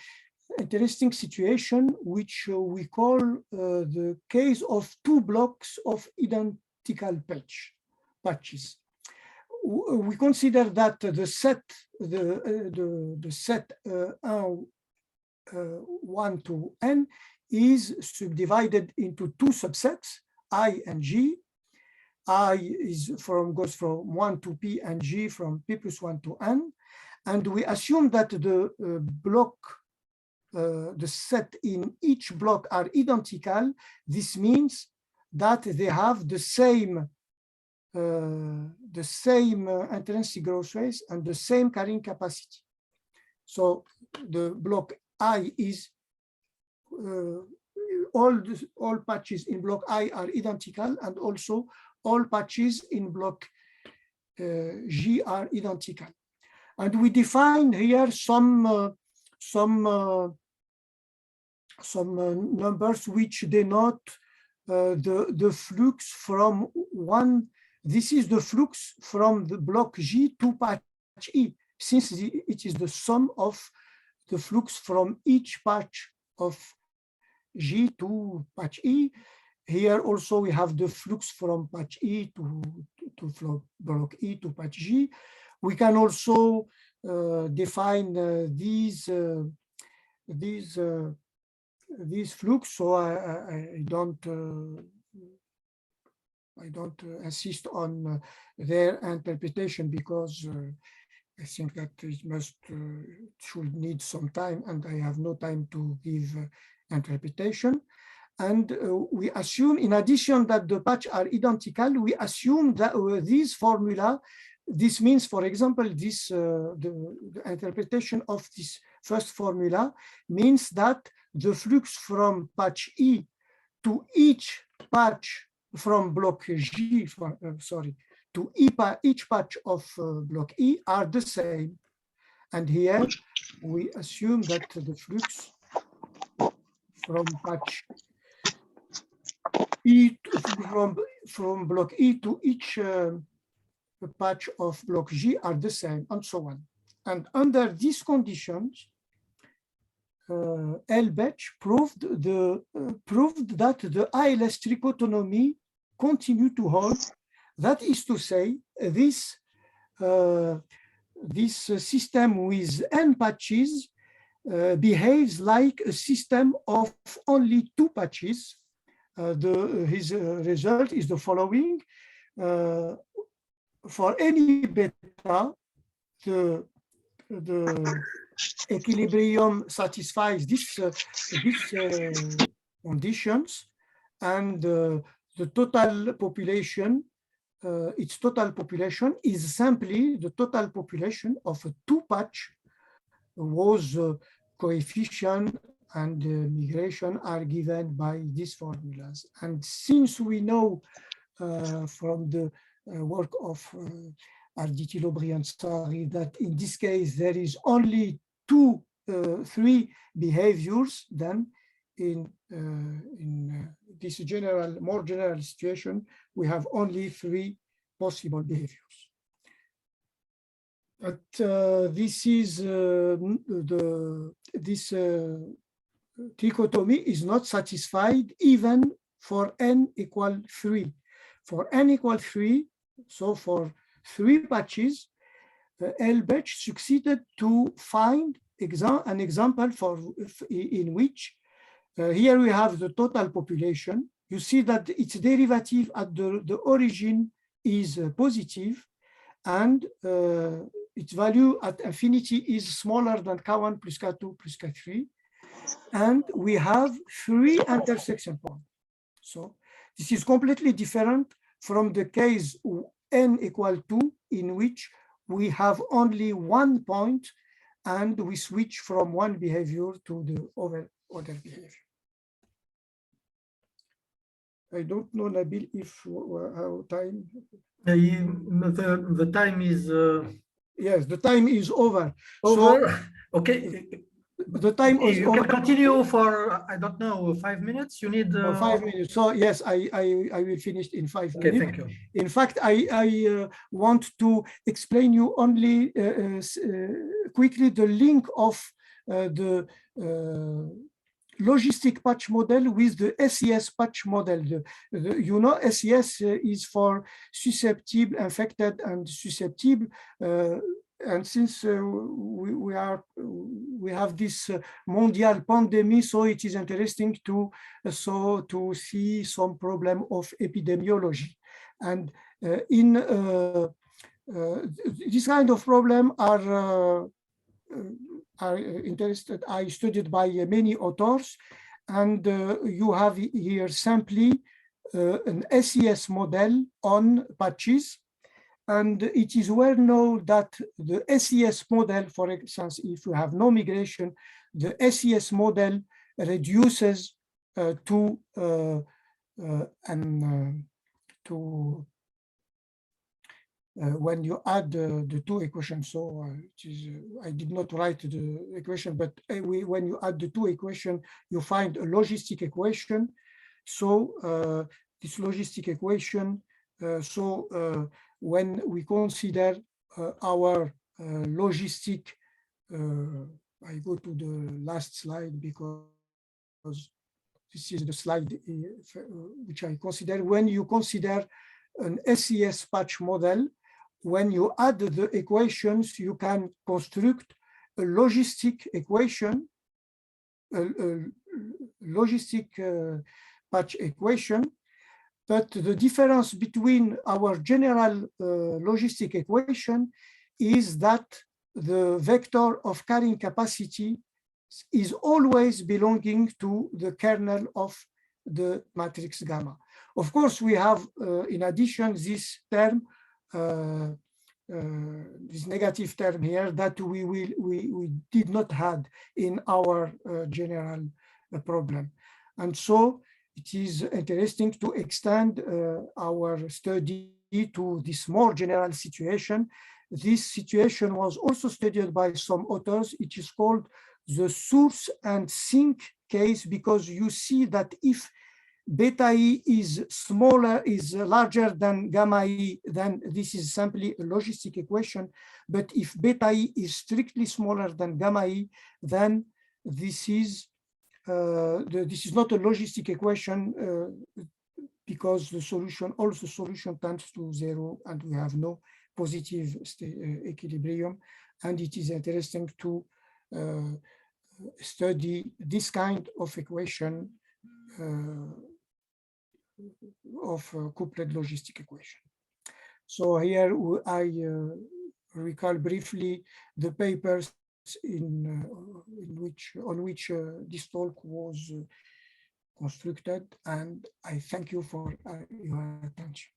interesting situation, which we call the case of two blocks of identical patches. We consider that the set 1 to n is subdivided into two subsets, I and G. I goes from 1 to P and G from P plus 1 to n. And we assume that the block the set in each block are identical, this means that they have the same intrinsic growth rate and the same carrying capacity. So the block I is all patches in block I are identical, and also all patches in block G are identical. And we define here some numbers which denote the flux from one. This is the flux from the block G to patch E, since it is the sum of the flux from each patch of G to patch E. Here also we have the flux from patch E to block E to patch G. We can also define these flux, so I don't insist on their interpretation, because I think that it should need some time, and I have no time to give interpretation. And we assume, in addition that the patch are identical, we assume that this formula, this means, for example, this the interpretation of this first formula means that the flux from patch E to each patch from block G, to each patch of block E are the same. And here we assume that the flux from patch E from block E to each patch of block G are the same, and so on. And under these conditions, Elbech proved that the ILS trichotomy continued to hold. That is to say, this system with n patches behaves like a system of only 2 patches. His result is the following. For any beta, the equilibrium satisfies these conditions, and the total population, its total population is simply the total population of a 2-patch whose coefficient and migration are given by these formulas. And since we know from the work of Arditi, and Sari that in this case there is only 3 behaviors, then in this more general situation, we have only 3 possible behaviors. But this trichotomy is not satisfied even for n equal 3. For n equal 3, so for 3 patches, Elbech succeeded to find an example in which here we have the total population. You see that its derivative at the origin is positive, and its value at infinity is smaller than K1 plus K2 plus K3. And we have 3 intersection points. So this is completely different from the case n equal 2, in which we have only 1 point and we switch from one behavior to the other behavior. I don't know, Nabil, if our time. The time is. Yes, the time is over. Over. So, okay. The time is you over. Can continue for, I don't know, 5 minutes. You need 5 minutes. So yes, I will finish in 5 okay, minutes. thank you. In fact, I want to explain you only quickly the link of the logistic patch model with the SES patch model. You know, SES is for susceptible, infected, and susceptible. And since we have this mondial pandemic, so it is interesting to see some problem of epidemiology. And in this kind of problem are are interested, I studied by many authors, and you have here simply an SES model on patches. And it is well known that the SES model, for instance, if you have no migration, the SES model reduces to when you add the two equations. So it is, I did not write the equation, but when you add the two equations, you find a logistic equation. So this logistic equation, when we consider our logistic, I go to the last slide because this is the slide which I consider. When you consider an SES patch model, when you add the equations, you can construct a logistic equation, a logistic patch equation. But the difference between our general logistic equation is that the vector of carrying capacity is always belonging to the kernel of the matrix gamma. Of course, we have, in addition, this term, this negative term here that we did not have in our general problem. And so it is interesting to extend our study to this more general situation. This situation was also studied by some authors. It is called the source and sink case, because you see that if beta E is larger than gamma E, then this is simply a logistic equation. But if beta E is strictly smaller than gamma E, then this is not a logistic equation because the solution, also solution tends to zero and we have no positive equilibrium. And it is interesting to study this kind of equation of coupled logistic equation. So here I recall briefly the papers on which this talk was constructed, and I thank you for your attention.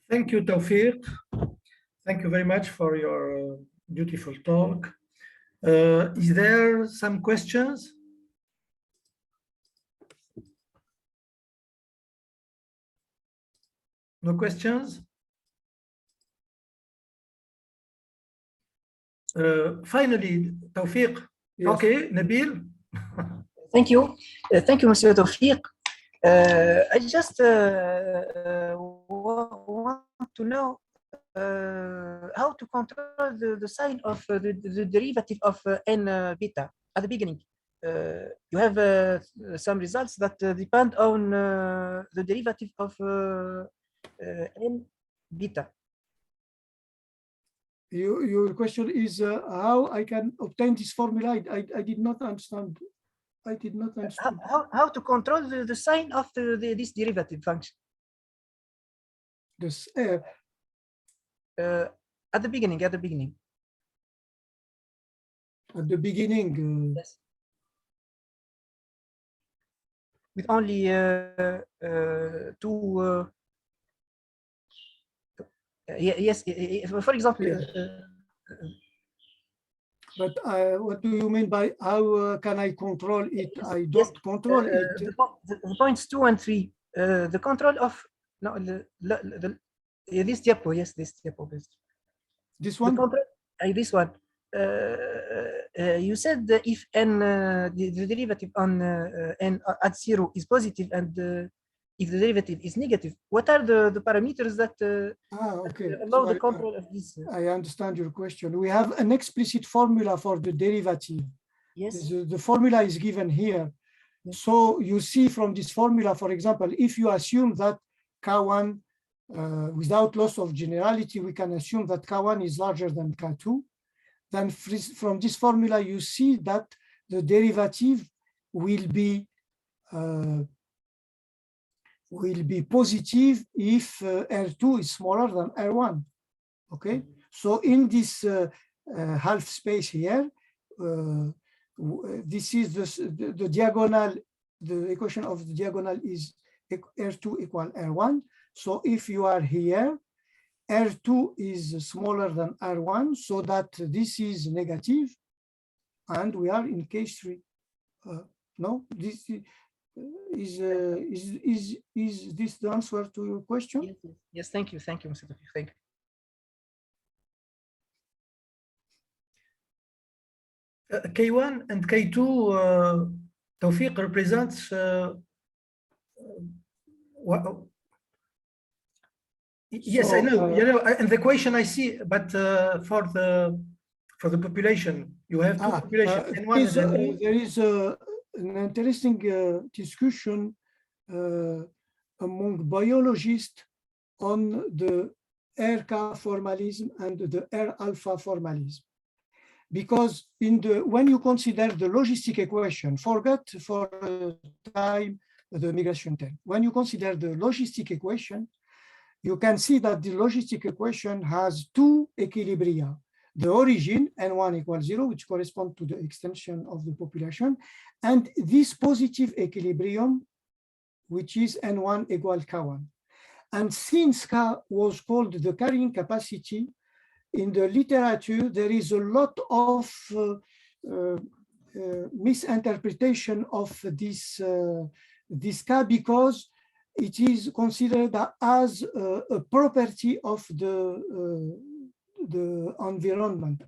Thank you, Tewfik. Thank you very much for your beautiful talk. Is there some questions? No questions? Finally, Tewfik. Yes. Okay, Nabil. Thank you. Thank you, Mr. Tewfik. I just want to know how to control the sign of the derivative of n beta at the beginning. You have some results that depend on the derivative of n beta. Your question is how I can obtain this formula. I did not understand. I did not understand. How to control the sign of this derivative function? This at the beginning. At the beginning. Yes. With only two. Yes. For example. But what do you mean by how can I control it? I don't control it. The points 2 and 3. The control of this diapo. Yes, this diapo. This one. This one. You said that if n the derivative on n at 0 is positive and if the derivative is negative, what are the parameters that allow the control of this? I understand your question. We have an explicit formula for the derivative. Yes. The formula is given here. Yes. So you see from this formula, for example, if you assume that K1, without loss of generality, we can assume that K1 is larger than K2. Then from this formula, you see that the derivative will be positive if R2 is smaller than R1. Okay, so in this half space here, this is the diagonal, the equation of the diagonal is R2 equal R1. So if you are here, R2 is smaller than R1, so that this is negative, and we are in case 3. No, this is this the answer to your question? Yes, yes. Yes, thank you, Mr. Tewfik. Thank you. K1 and K2, Tawfiq represents yes, so, I know. In the question I see, but for the population, you have two populations. There is an interesting discussion among biologists on the RK formalism and the R alpha formalism. Because when you consider the logistic equation, forget for time the migration term. When you consider the logistic equation, you can see that the logistic equation has two equilibria. The origin, N1 equals 0, which corresponds to the extension of the population, and this positive equilibrium, which is N1 equal K1. And since K was called the carrying capacity, in the literature, there is a lot of misinterpretation of this K, because it is considered as a property of the environment,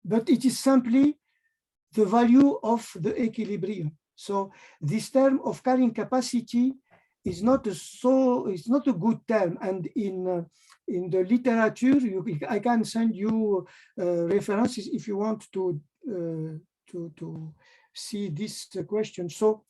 but it is simply the value of the equilibrium. So this term of carrying capacity is not a good term, and in the literature, I can send you references if you want to see this question. So,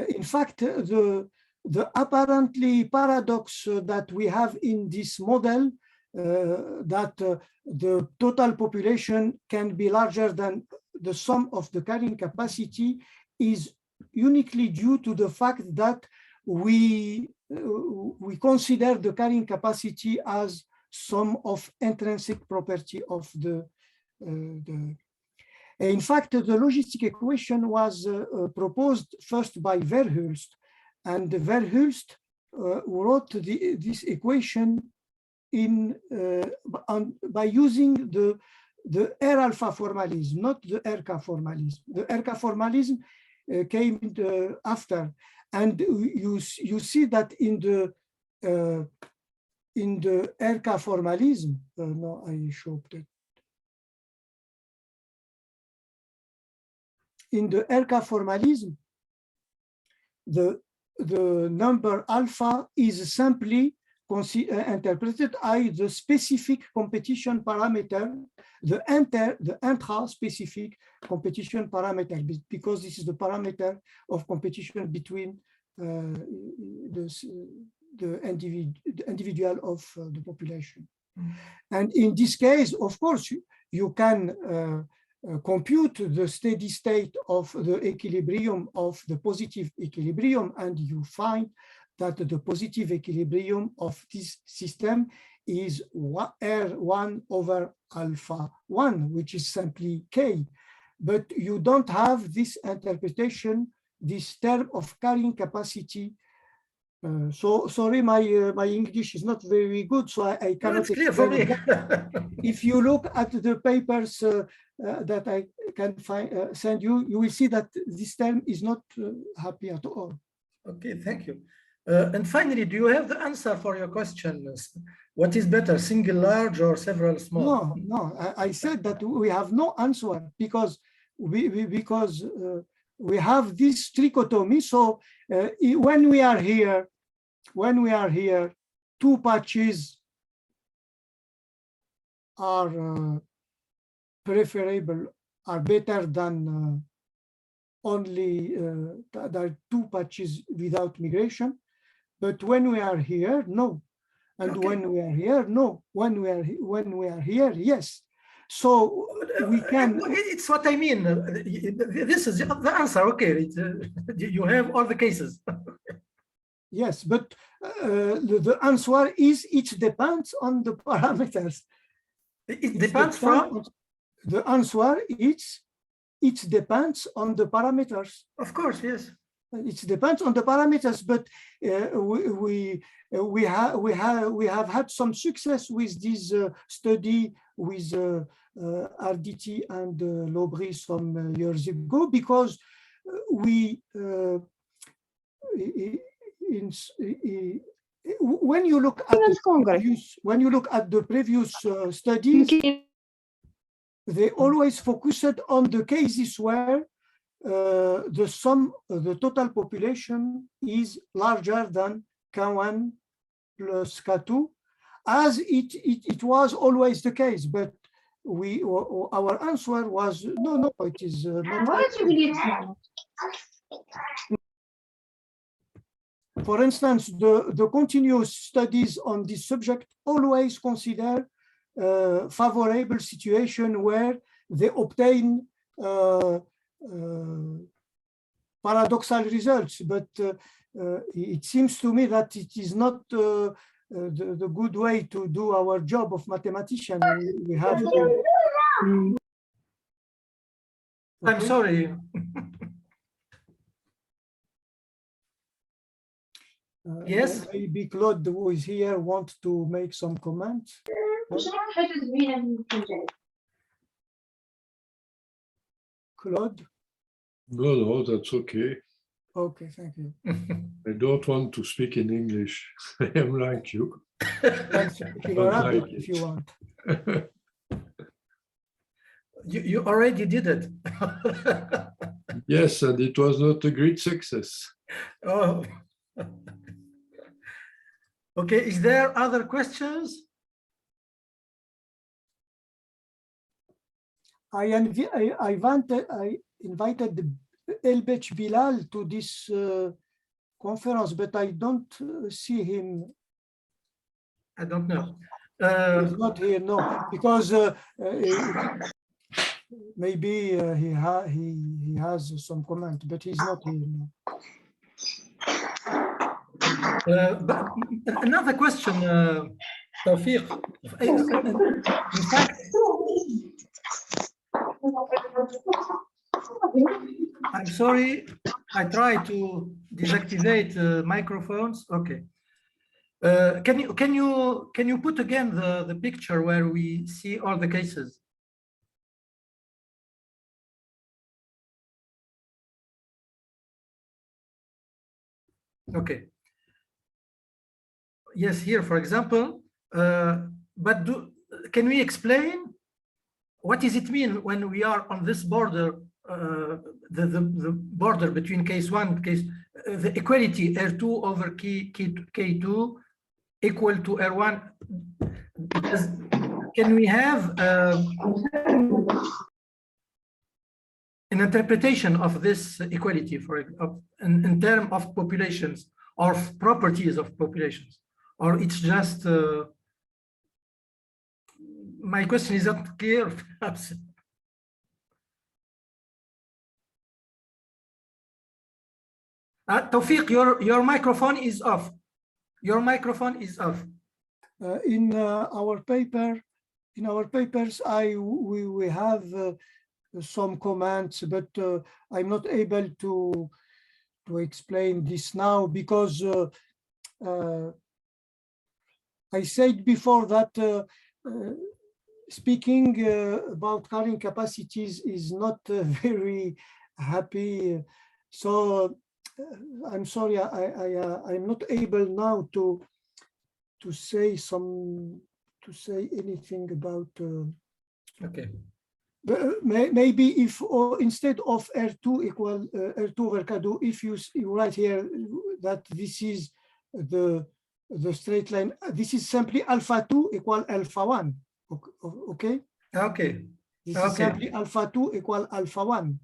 in fact, the apparently paradox that we have in this model, that the total population can be larger than the sum of the carrying capacity, is uniquely due to the fact that we consider the carrying capacity as sum of intrinsic property of in fact, the logistic equation was proposed first by Verhulst, and Verhulst wrote this equation by using the R alpha formalism, not the RK formalism. The RK formalism came after. And you see that in the RK formalism, no, I showed it. In the RK formalism, the number alpha is simply interpreted as the specific competition parameter, the intra-specific competition parameter, because this is the parameter of competition between the individual of the population. And in this case, of course, you can compute the steady state of the equilibrium of the positive equilibrium, and you find that the positive equilibrium of this system is R1 over alpha 1, which is simply K. But you don't have this interpretation, this term of carrying capacity. So sorry, my English is not very good, so I cannot. It's clear for me. If you look at the papers that I can send you, you will see that this term is not happy at all. Okay, thank you. And finally, do you have the answer for your question? What is better, single large or several small? No. I said that we have no answer because we have this trichotomy. So when we are here, two patches are preferable, are better than only there are two patches without migration. But when we are here, no. And okay. When we are here, no. When we are here, yes. So we can. It's what I mean. This is the answer. Okay, you have all the cases. Yes, but the answer is it depends on the parameters. It depends from the answer is it depends on the parameters. Of course, yes. It depends on the parameters, but we have had some success with this study with RDT and Lobry some years ago, because when you look at the previous studies, they always focused on the cases where the total population is larger than K1 plus K2, as it was always the case. But our answer was no, it is not. For instance, the continuous studies on this subject always consider favorable situation where they obtain paradoxal results, but it seems to me that it is not the good way to do our job of mathematician. We have to... I'm sorry. Yes. Maybe Claude, who is here, wants to make some comments. Claude? No, that's okay. Okay, thank you. I don't want to speak in English. I am like you. If you want. You already did it. Yes, and it was not a great success. Oh. Okay, is there other questions? I invited Elbech Bilal to this conference, but I don't see him. I don't know. He's not here, no, because maybe he has some comment, but he's not here. No. But another question, Tewfik. In fact, I'm sorry, I try to deactivate microphones. Okay. Can you put again the picture where we see all the cases? Okay. Yes, here, for example, but can we explain what does it mean when we are on this border, the border between case one, the equality R2 over K2 equal to R1? Can we have an interpretation of this equality in terms of populations or properties of populations? Or it's just, my question is not clear, perhaps. Tewfik, your microphone is off. Your microphone is off. In our papers, we have some comments, but I'm not able to explain this now because I said before that speaking about carrying capacities is not very happy. So I'm sorry, I'm not able now to say anything about. Okay. Maybe if instead of R2 equal R2 over K2, if you write here that this is the straight line, this is simply alpha 2 equal alpha 1. Okay. Okay. This is simply alpha 2 equal alpha 1.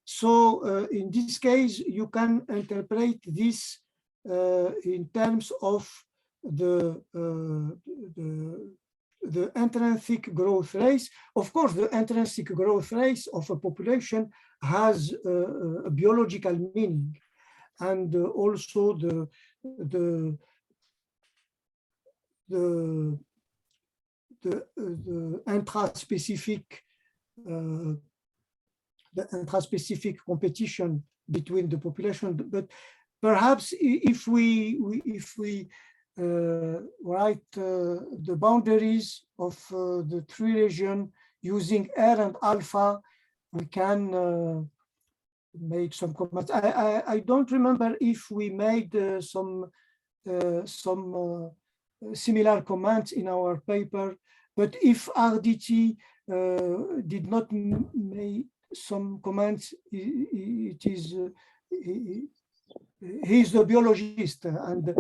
So in this case, you can interpret this in terms of the intrinsic growth rate. Of course, the intrinsic growth rate of a population has a biological meaning, and also the intra-specific the intraspecific competition between the population. But perhaps if we write the boundaries of the three regions using R and alpha, we can make some comments. I don't remember if we made some similar comments in our paper, but if RDT did not make some comments, he's a biologist, and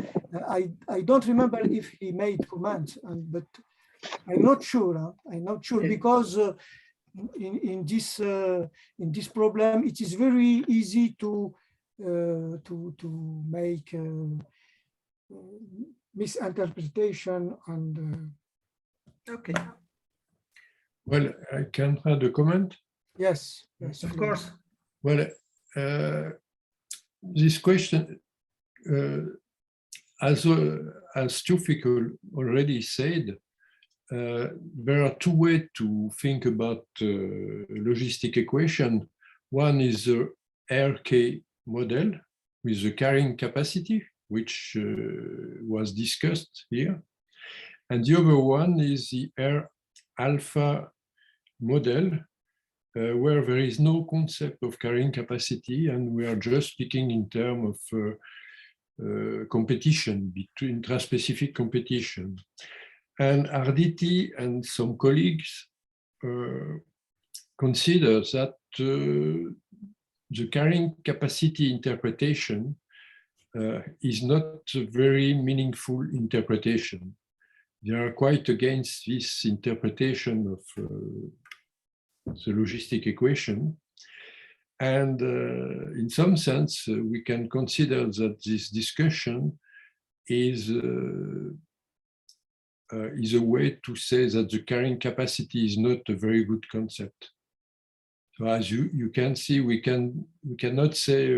I don't remember if he made comments, but I'm not sure. I'm not sure because in this problem, it is very easy to make misinterpretation and. Okay. Well, I can add a comment. Yes, yes, of course. Well, this question, as Tewfik already said, there are two ways to think about logistic equation. One is the RK model with the carrying capacity, which was discussed here. And the other one is the R alpha model, where there is no concept of carrying capacity, and we are just speaking in terms of competition, between intraspecific competition. And RDT and some colleagues consider that the carrying capacity interpretation is not a very meaningful interpretation. They are quite against this interpretation of the logistic equation. And in some sense, we can consider that this discussion is a way to say that the carrying capacity is not a very good concept. So as you can see, we cannot say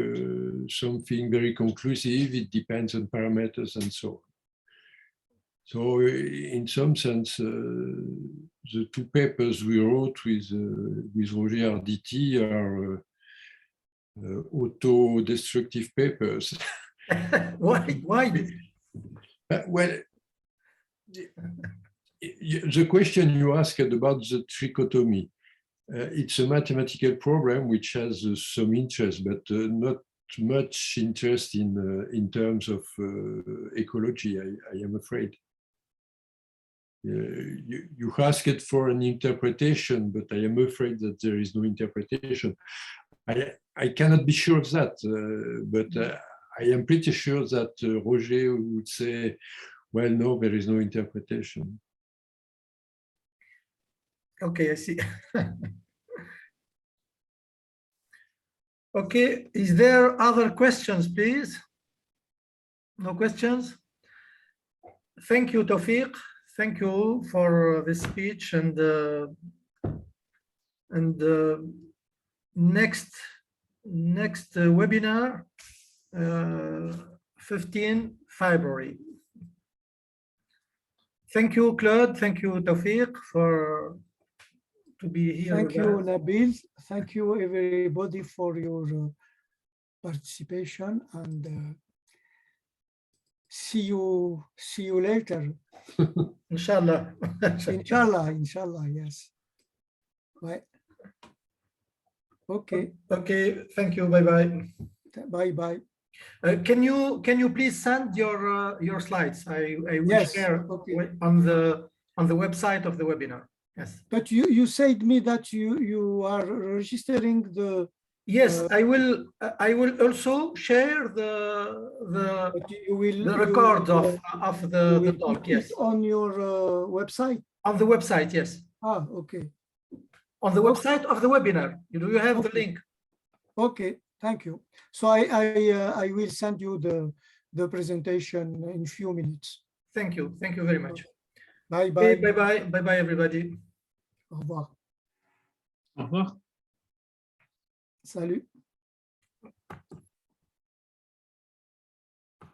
something very conclusive. It depends on parameters and so on. So in some sense, the two papers we wrote with Roger RDT are auto-destructive papers. Why? Well, the question you asked about the trichotomy, it's a mathematical problem which has some interest, but not much interest in terms of ecology, I am afraid. You asked for an interpretation, but I am afraid that there is no interpretation. I cannot be sure of that, but I am pretty sure that Roger would say, well, no, there is no interpretation. Okay, I see. Okay, is there other questions, please? No questions? Thank you, Tewfik. Thank you for this speech, and next webinar, 15 February. Thank you, Claude. Thank you, Tewfik, to be here. Thank you, Nabil. Thank you, everybody, for your participation, and see you later. Inshallah. Inshallah, yes. Bye. Okay. Okay, thank you. Bye-bye. Bye-bye. Can you please send your slides? I will share on the website of the webinar. Yes. But you said me that you are registering the. Yes, I will also share the record of the talk. Yes. On your website. On the website, yes. Ah, okay. On the website of the webinar. Do you have the link? Okay, thank you. So I will send you the presentation in a few minutes. Thank you. Thank you very much. Bye bye. Okay, bye bye. Bye bye, everybody. Au revoir. Au revoir. Salut.